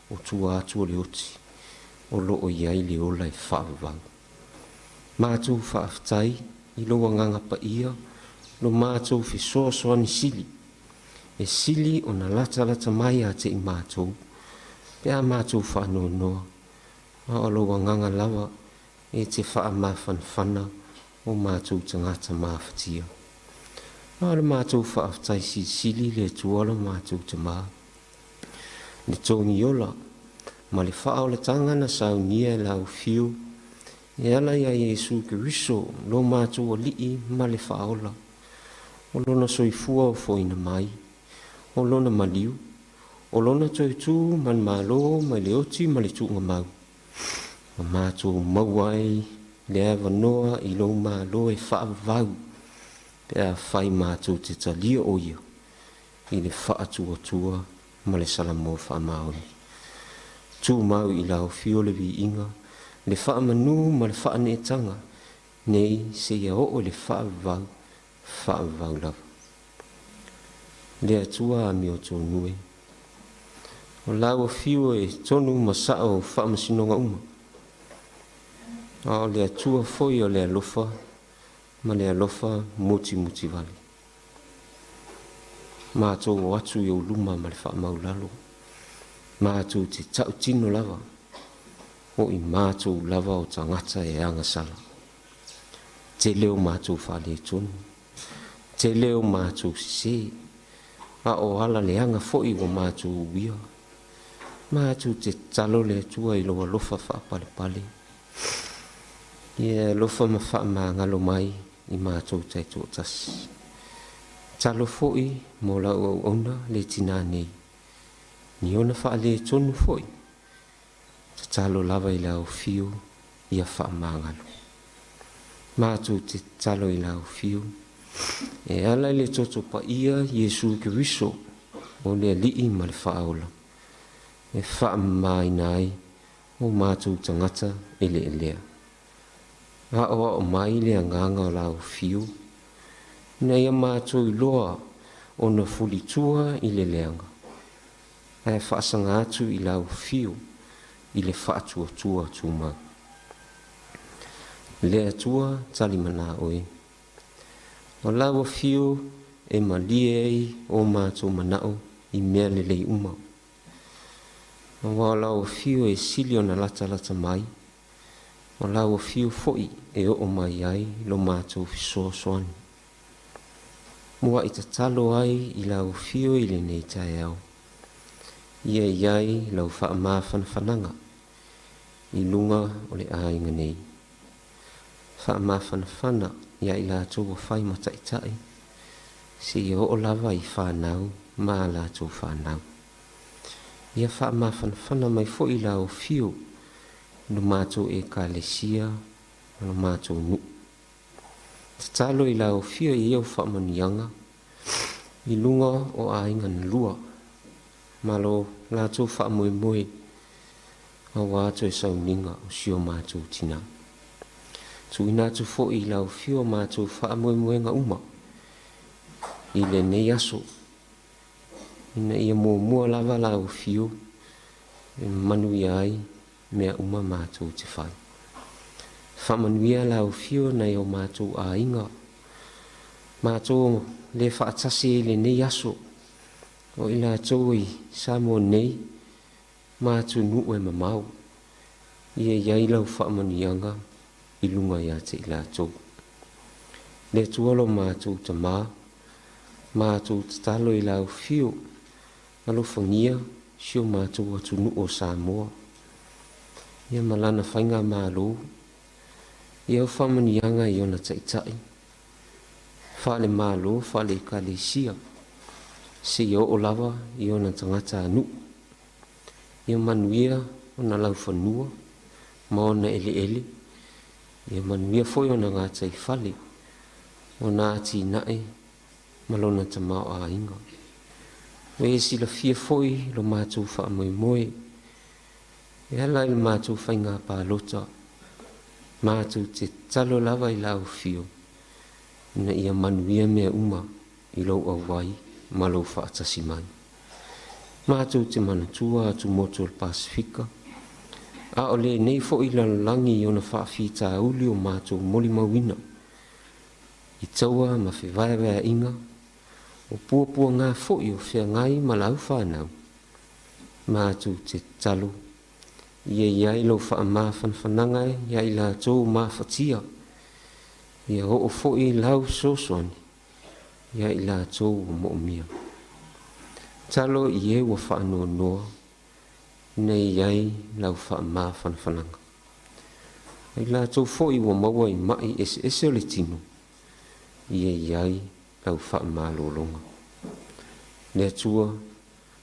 Speaker 13: o tua atua le oti, o lo o iai le ola e whaavavau. Mātou whaafetai i lo wanganga pa ia, lo mātou fi soa soa ni sili. E sili o na lata mai a te i mātou, pēa mātou whaanoa noa, a o lo wanganga lawa e te wha mawhanwhana o mātou tangata mawhatia. A le mātou whaafetai si sili le tuala mātou te maa. Le tongi ola, ma le whaola tanga na saunia e lau fiu, E ala ia Iesu Keriso, lo mātou o lii ma le whaola. O lona soifua o foina mai, o lona maliu, o lona toitu man malo mai le oti ma le tuunga mau. Ma mātou mauai le ava noa i lo malo e whaavau, pe a whai mātou te talia o ia, i le whaatua tua ma le salamo whaamaoni. Tū mau i lau fio le vi inga, le whaamanu ma le whaanetanga, nei se ia o le whaavau lava. Le atua a mi o tō nue. O lau fio e tonu masao whaamasinonga uma. O le atua foi o le alofa, ma le alofa muti vale. Mātou o atu i o luma ma le whaamaulalo. Mātou te tau tino lava. O i mātou lava o tangata e anga sala. Te leo mātou whale tonu. Te leo mātou sise. A o ala le anga foi o mātou uia. Mātou te talo le tua i loa lofa whaapale pale. Ia lofa ma whaamangalo mai i mātou taitu o tasi. Talo foi mo la o ona le tina nei. Ni ona whaale tonu foi. Ta talo lava i lau fio ia whaamangalo. Mātou te talo i lau fio. E ala le toto pa ia Iesu Keriso o le alii ma le whaaola. E whaamai nai o mātou tangata ele elea. A o mai le anganga o lau fio. Nei a mātou i loa o na fulitua i le leanga. E whaasanga atu i lau fio i le whaatua tua tūma. Le atua tali mana oe. O lau fio e malie ei o mātou manao i mea le lei uma. O lau fio e silio na lata mai. O lau fio foi e o mai ai lo mātou fisoa soani. Mua i tatalo ai i lau fio i le nei tae au. Ia iai lau wha fananga i lunga o le ainga nei. Wha fana ia i la tō whai mataitai. Se i o lava i whanau, mā la tō whanau. Ia wha fana mai fo i lau fio no mātou e ka lesia, no mātou nu. Tatalo i lau fio i au whamanianga, i lunga o ainga na lua. Malo la tō whamoe a wātou e sauninga o sio mātou tina. Tu ina tu fo i lau fio mātou whamoe nga uma. I le nei aso. Ina ia mua lava lau fio, e manu i ai, mea uma mātou te whai. Whamanuia lau fio nei o mātou a inga. Mātou le whaatasi le nei aso. O ila tō i samo nei, mātou nu e mamau. Ia iai lau whaamanianga i lunga ia te ila tō. Le tuolo mātou ta mātou te talo i lau fio. Alo whangia, sio mātou atu nu o Samoa. Ia malana whainga mālo. Ia au whamanianga i ona taitai. Whale mālo, whale kalesia. Se ia o lava i ona tangata anu. Ia manuia ona lau whanua. Ma ona ele. Ia manuia foi ona ngātai whale. Ona ati nae. Malona tamao a inga. Wei sila fia foi lo mātou whaamoe. E ala il mātou whainga pālota. Mātou te talo lava i lau fio. Na ia manuia mea uma i lau au wai. Malo whaatasi mai. Mātou te manatua atu moto o Pasifika. A ole nei fo i langi i ona whaafita uli o mātou moli mawina. I taua ma whiwaiwea inga. O puapua ngā fo i o whea ngai ma lau whanau. Mātou te talo. Ia iai lau wha ma whanangai, ia i la tō ma whatia. Ia o fo i lau sosoni. Ia i la tō mo mia. Talo i e wa whaanoa noa. Nei iai lau wha ma whananga. Ai la tau fo'i ua maua I mai ese o le tino. Ia iai lau whaamalolonga. Le atua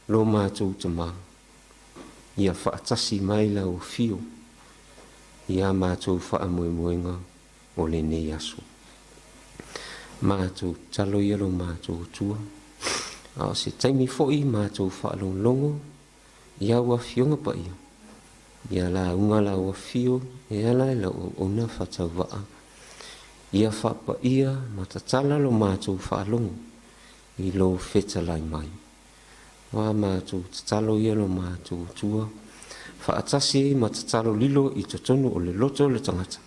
Speaker 13: lo mātou te maa. Ia whaatasi mai lau fio. Ia mātou whaamoemoenga o le nei aso. Mātou talo ia lo mātou tua. A se taimi fo'i mātou whaalonglongo. Ia ua fionga pa ia. Ia la unga la ua fio. Ia la ila o ona whatau waa. Ia whapa ia matatala lo mātou whaalongo. I lo whetalai mai. Wa mātou tatalo ia lo mātou tua. Whaatasi matatalo lilo I totonu o le loto le tangata.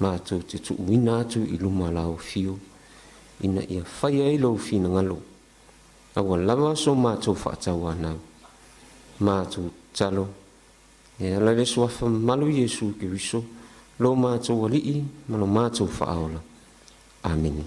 Speaker 13: Mātou te tuuina atu I luma lao fio. Ina ia whaia I lo fina ngalo. Awa lama so mātou whaatau anau. Mātou talo. E ala le suafa malu Yesu ke riso. Lo mātou walii, malo mātou whaaola. Amen.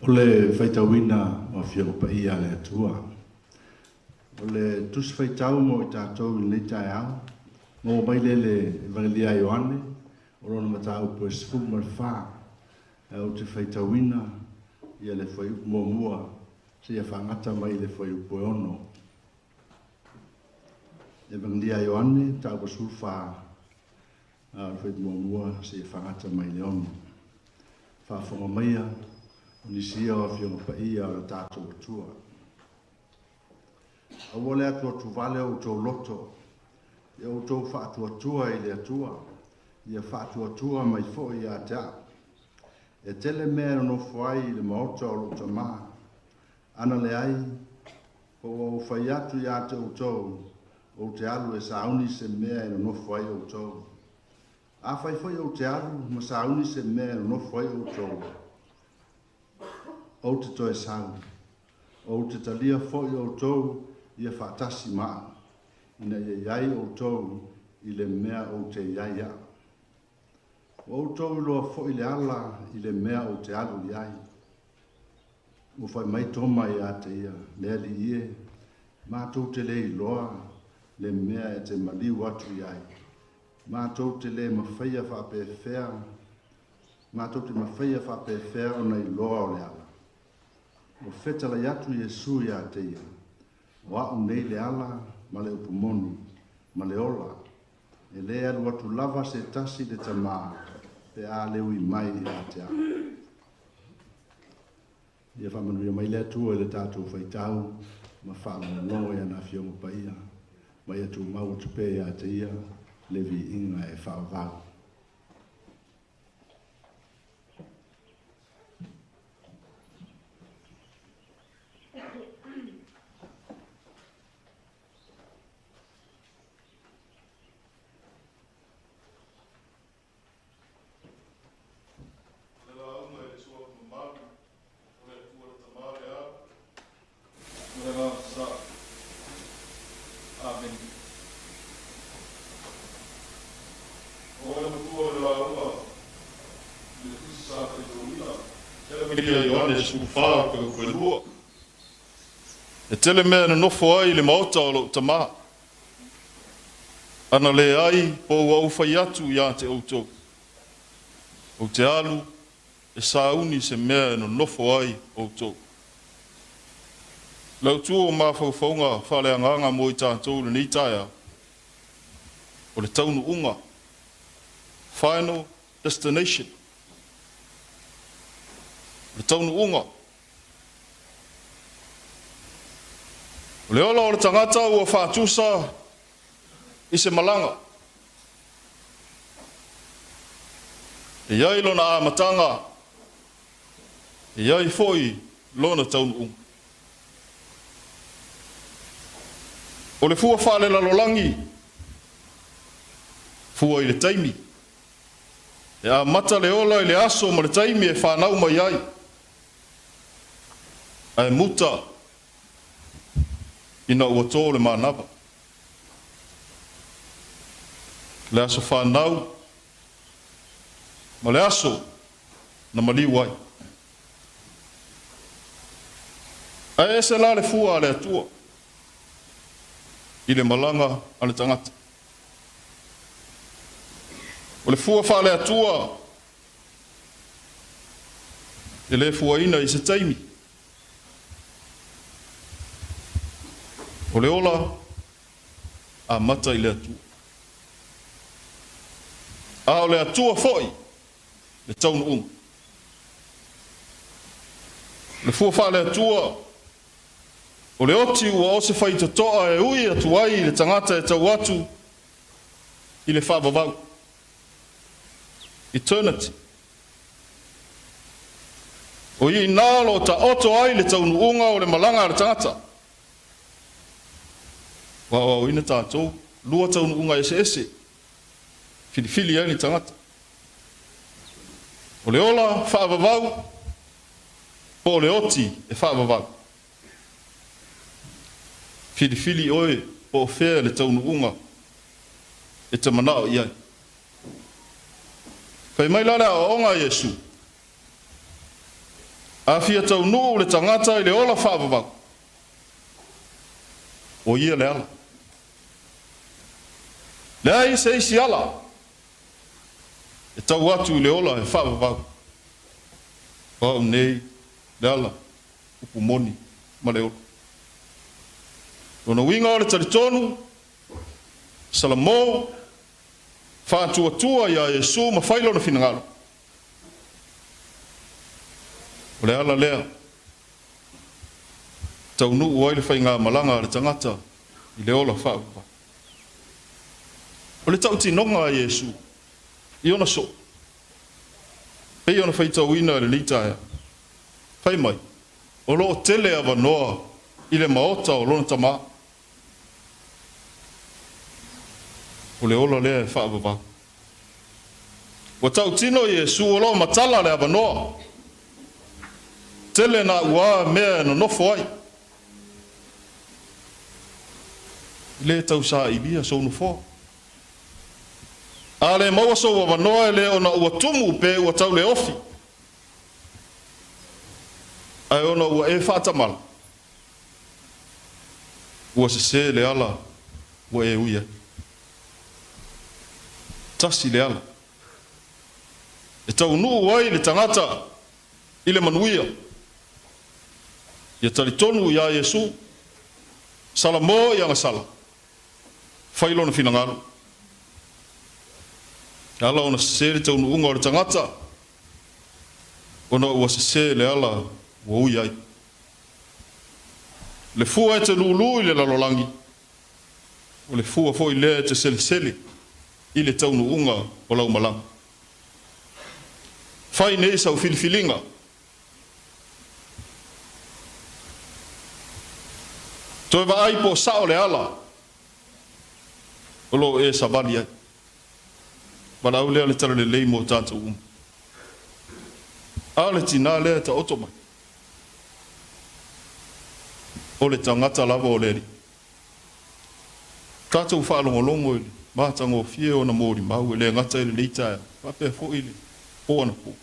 Speaker 6: Ole faitawina ma fio pa ia le tua. Ole tus faitau mo i tātou i nei tai au. Mo mai le Evangelia Ioane, o rona matau po esfu ma le wha. O te faitawina, ia le whai upo mua, se ia whangata mai le whai upo ono. Evangelia Ioane, tau pa sulfa, le whai upo mua, se ia whangata mai le ono. Whaafonga maia, Nisia o fionga pa ia o tātou atua. A wale atua tu vale o tau loto. Ia o tau whaatua i le atua. Ia whaatua mai fo i a tea. E tele mea no fuai i le maota o lota maa. Ana le ai, po o whai atu i a te o tau. O te alu e sauni se mea i no fuai o tau. A whai fai o te alu, ma sauni se mea i no fuai o tau. O te toe sau, o te talia foi o tau ia whaatasi maa, ina ia iai o tau i le mea o te iai ia. O tau loa foi le ala i le mea o te alu iai. O whai mai toma i a te ia, lea li ie, mātou te le i loa, le mea e te maliu atu iai. Mātou te le mawhaia whapewhea, mātou te mawhaia whapewhea o nei loa o le ala. O fetala yatu Yesu ya teia. Wa unei le ala, ma le upumoni, ma le ola. E le alu watu lava se tasi le tamaa, pe a leui mai ya tea. Ia whamanuia mai le atua e le tātou whaitau, ma whaama no e ana fionga paia. Mai atu mau tupe ya teia, levi inga e Faamavaega.
Speaker 7: E tele mea na nofo ai le maota o lo tama. Ana le ai po au fai atu ia te outou. O te alu e sauni se mea na nofo ai outou. Lau tu o mawhauwhaunga whale anganga mo i tātou le ni taia. O le taunu unga. Final destination. Le taunu unga. O le ola o le tangata ua whaatusa i se malanga. E iai lona amatanga. E iai foi lona taunu unga. O le fua whale lalolangi. Fua i le taimi. E a mata le ola i le aso ma le taimi e whanau mai ai. Ai muta ina ua tō le mānapa. Le aso whanau ma le aso na maliu ai. Ai ese la le fua le atua i le malanga a le tangata. O le fua wha le atua e le fua ina i se taimi. O le ola a mata i le atua. A o le atua foi le taunu unga. Le fua wha le atua o le oti ua o se whaita toa e ui atu ai le tangata e tau atu i le Faamavaega. Eternity. O i nalo ta oto ai le taunu unga o le malanga le tangata. Wa ina tātou, lua taunu unga ese. Filifili ai ni tangata. O le ola Faamavaega, po le oti e Faamavaega. Filifili oe po fea le taunu unga e te manao iai. Kai mai lana o onga Yesu. A fia tau nuu le tangata i le ola whaavavau. O ia le ala. Le ai se isi ala. E tau atu i le ola e whaavavau. O nei, le ala, upu moni, ma le ola. Rona winga o le taritonu, salamo, whātua ia Yesu ma whailo na whinangalo. O le ala lea, tau nuu wai le whainga malanga le tangata i le ola whaavavau. O le tau tinonga a Yesu, i ona so. Pei ona whaitau ina le litaia. Whai mai, o loo tele awa noa i le maota o lona tamaa. O le ola lea e whaavavau. Wa tau tino Yesu o loo matala le awa noa. Tele na ua mea no nofo ai. Le tau sa i bia so nofo. A le maua so wa noa le ona ua tumu pe ua tau le ofi. Ai ona ua e whātamala. Ua se le ala ua e uia. Tasi le ala. E tau nuu wai le tangata i le manuia. Ia talitonu ia Yesu. Salamo ia ngasala. Whailo na whinangalo. Ala ona se le tau nuunga o le tangata. Ona ua se le ala ua ui ai. Le fua e te lulu i le lalolangi. O le fua fo i le te sele i le tau nuunga o lau malang. Whai nei sau filifilinga. Toi wa ai po sao le ala. O lo e sabali ai. Mana au lea le tala le lei mo tātou umu. A le tina lea ta otomai. O le tangata lava o leri. Tātou whaalongolongo ili. Mātango fie o na mōri mau e le ngata ili leitaia. Wapea fo ili. Pōna pō.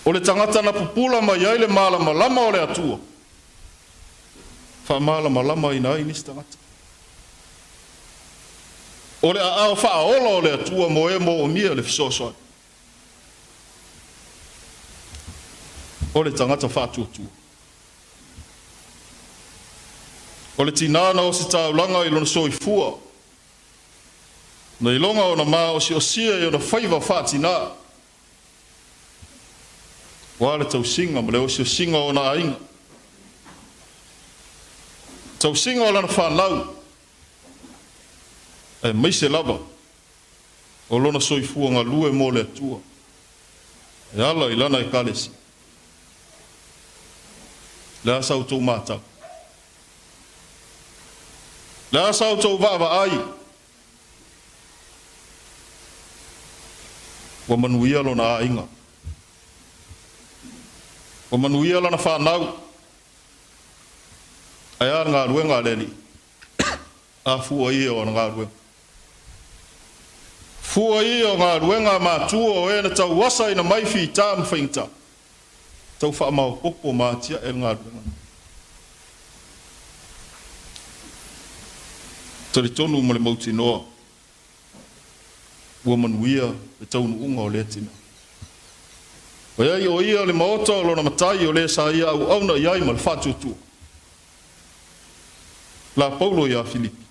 Speaker 7: O le tangata na pupula mai ai le malama lama o le atua. Wha malama lama ina ai nisi tangata. O le ao whaaola o le atua mo e mo o mia le fisosoai. O le tangata whaatuatua. O le tinana o se taulanga i lona soifua. Na ilonga o na maa o si osia i o na whaiva whaatina. Wa le tausinga ma le o si osinga o na ainga. Tausinga o lana whanau. E meise lava. O lona soifua ngā lue mo le atua. E ala i lana e kalesi. Le asau tau mātau. Le asau tau vava ai. Wa manuia lona ainga. Wa manuia lana whanau. Ai ar ngā ruenga leli. A fua ia o ngā ruenga. Fua ia o ngā ruenga mātua o e na tau wasa ina maifi i tā mwhaingta. Tau whaamau popo mātia e ngā ruenga. Tari tonu mo le mauti noa. Ua manuia e tau nuunga o le tina. O iai o ia le maota o lona matai o le sa ia au auna iai ma le whātuatua. La Paulo ia Filipi.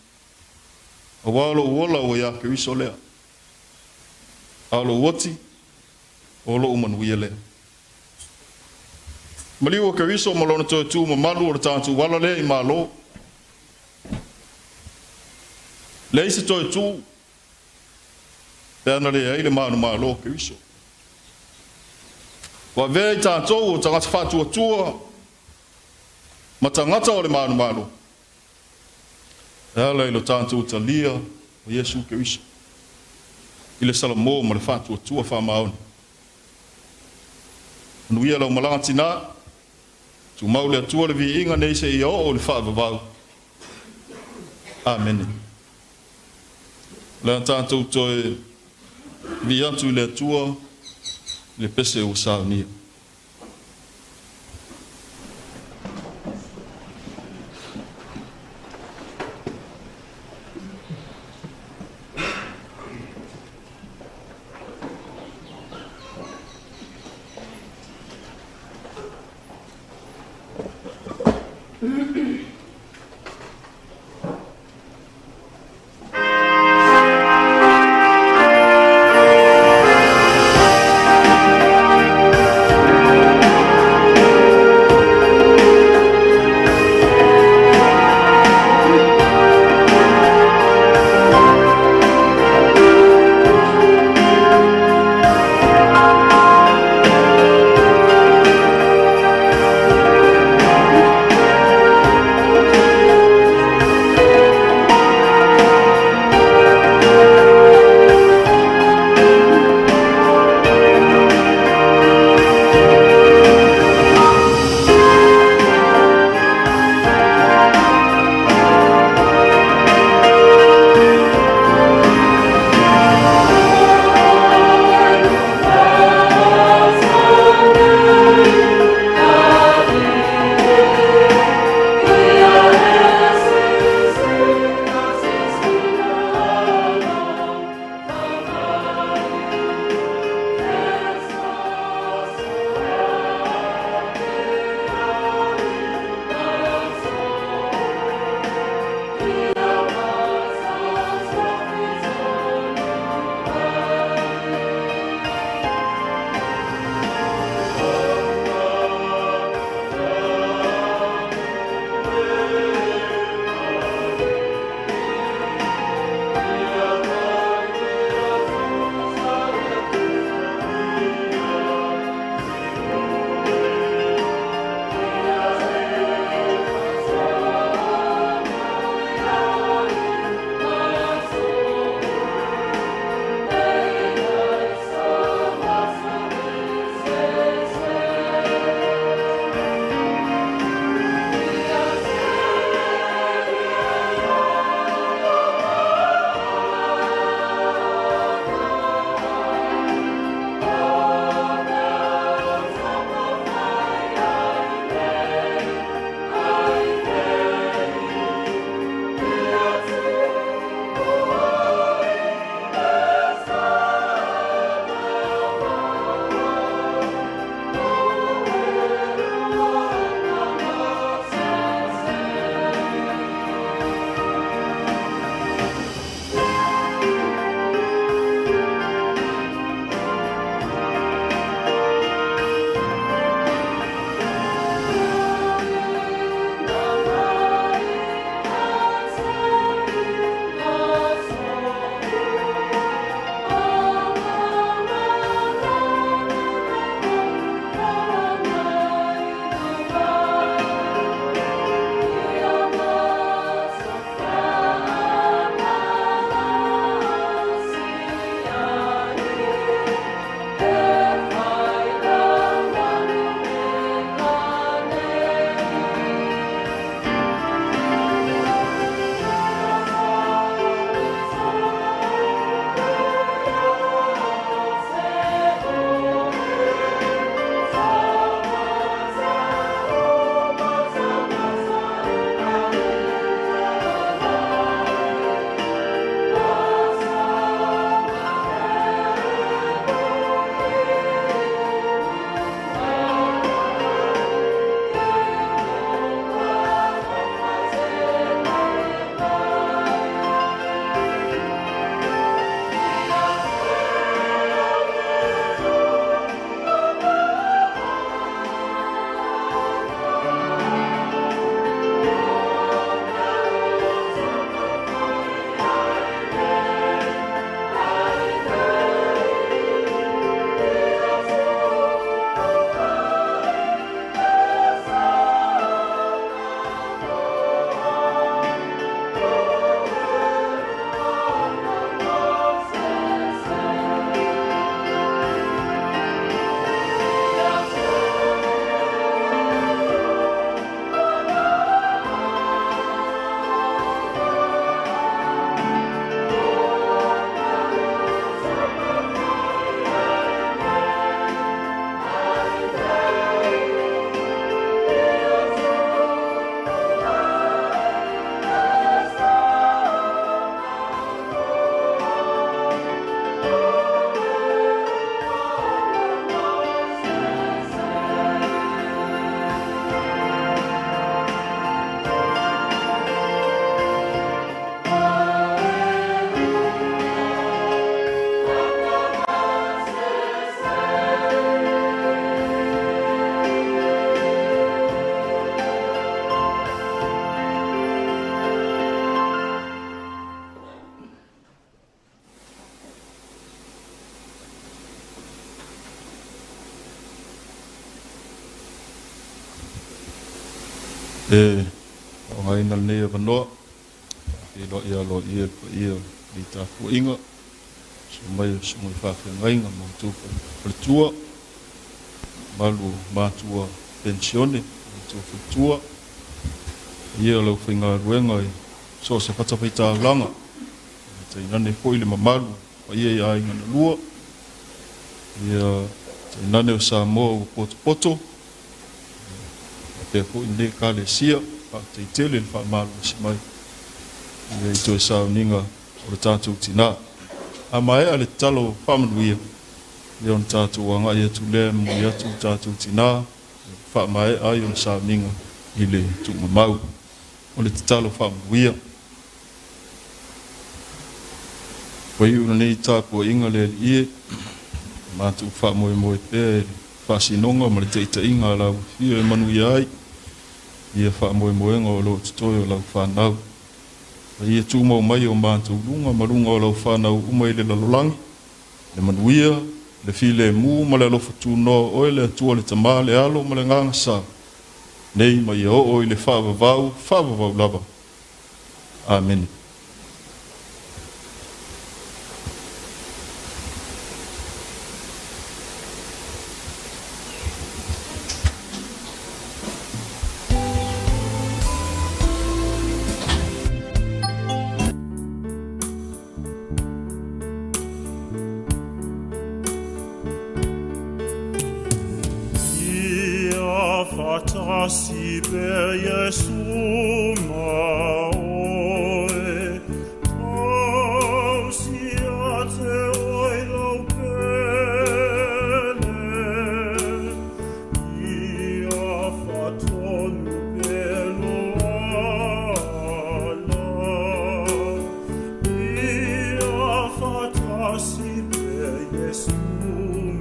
Speaker 7: A walo uola o ia Keriso lea. Alo woti o lo umanuia lea. Maliu o Keriso ma lona toi tu ma malu o le tātu wala lea i malo. Le isi toi tu e ana lea i le manu malo Keriso. Wa vea i tātou o tangata whātuatua ma tangata o le manu malo. E ala i lo tātou talia o Yesu Keriso. I le salamo ma le whātuatua Faamauni. Nuia lau malanga tina, tu mau le atua le vi inga nei se i o le whaavavau. Amen. Le tātou toi vi atu le atua, le pese o saunia. o ngai na ne va no e lo i ta fu inga so mai so mai fa fa ngai nga mo tu per tua malu ma tua pensione tu fu tua ia lo finga ruenga so se fata pita langa te nane foi le mamalu o ia inga na lua ia te nane o sa mo poto pe ko inde kale sia pa te tele fa malu si mai ia i to sa ninga o le tatu tina a mai ale talo family ia on tatu wanga ia tu le mo ia tu tatu tina fa mai ai on sa ninga ile tu mamau o le talo family Poi una nei tapo inga le ie ma tu fa mo pe fa sinonga ma le te inga la ia manu ia ia fa mo ngo lo to la fa na ia tu mo mai o ma tu lunga malunga o lo fa na u mai le lolang le manu ia le file mu ma le lo tu no o le tu le tamale alo ma le nganga sa nei mai o le fa va lava amen.
Speaker 14: Si per Gesù maoe, o siate oi lo bene, ia fatonu pelo ala, ia fatasi per Gesù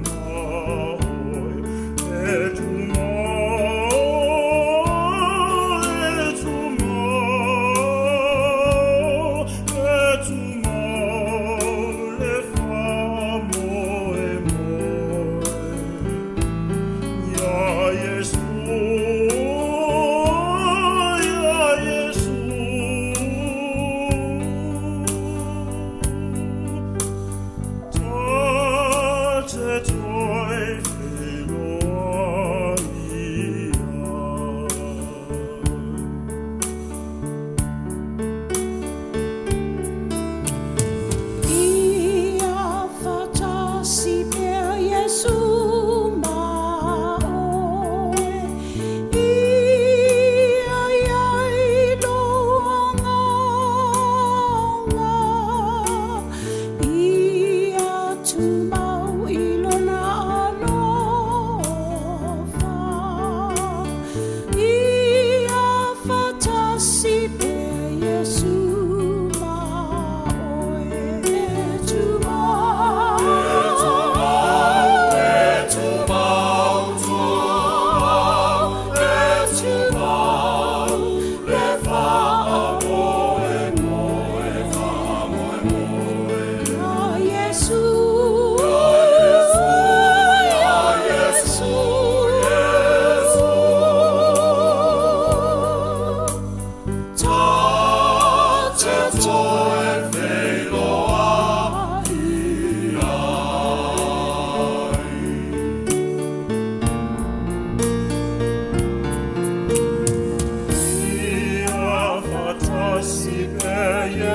Speaker 14: maoe, et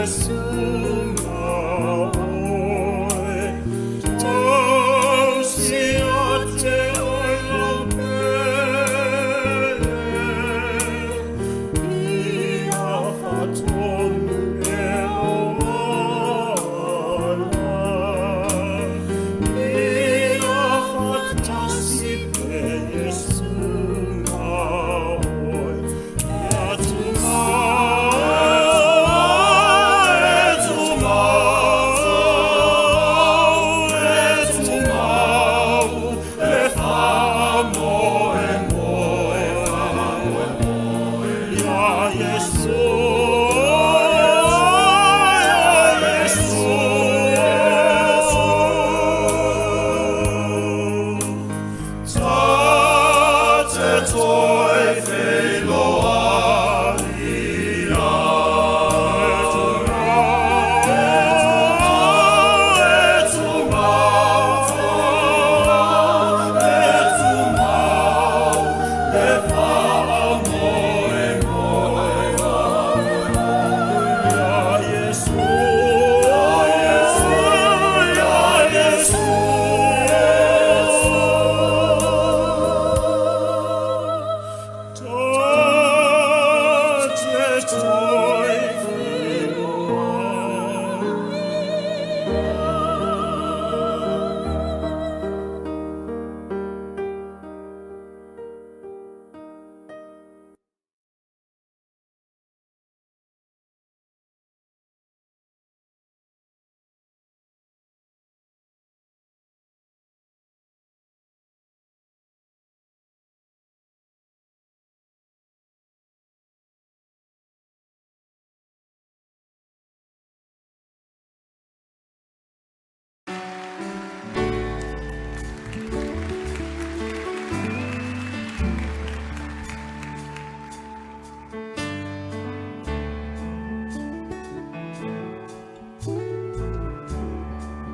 Speaker 14: Yes.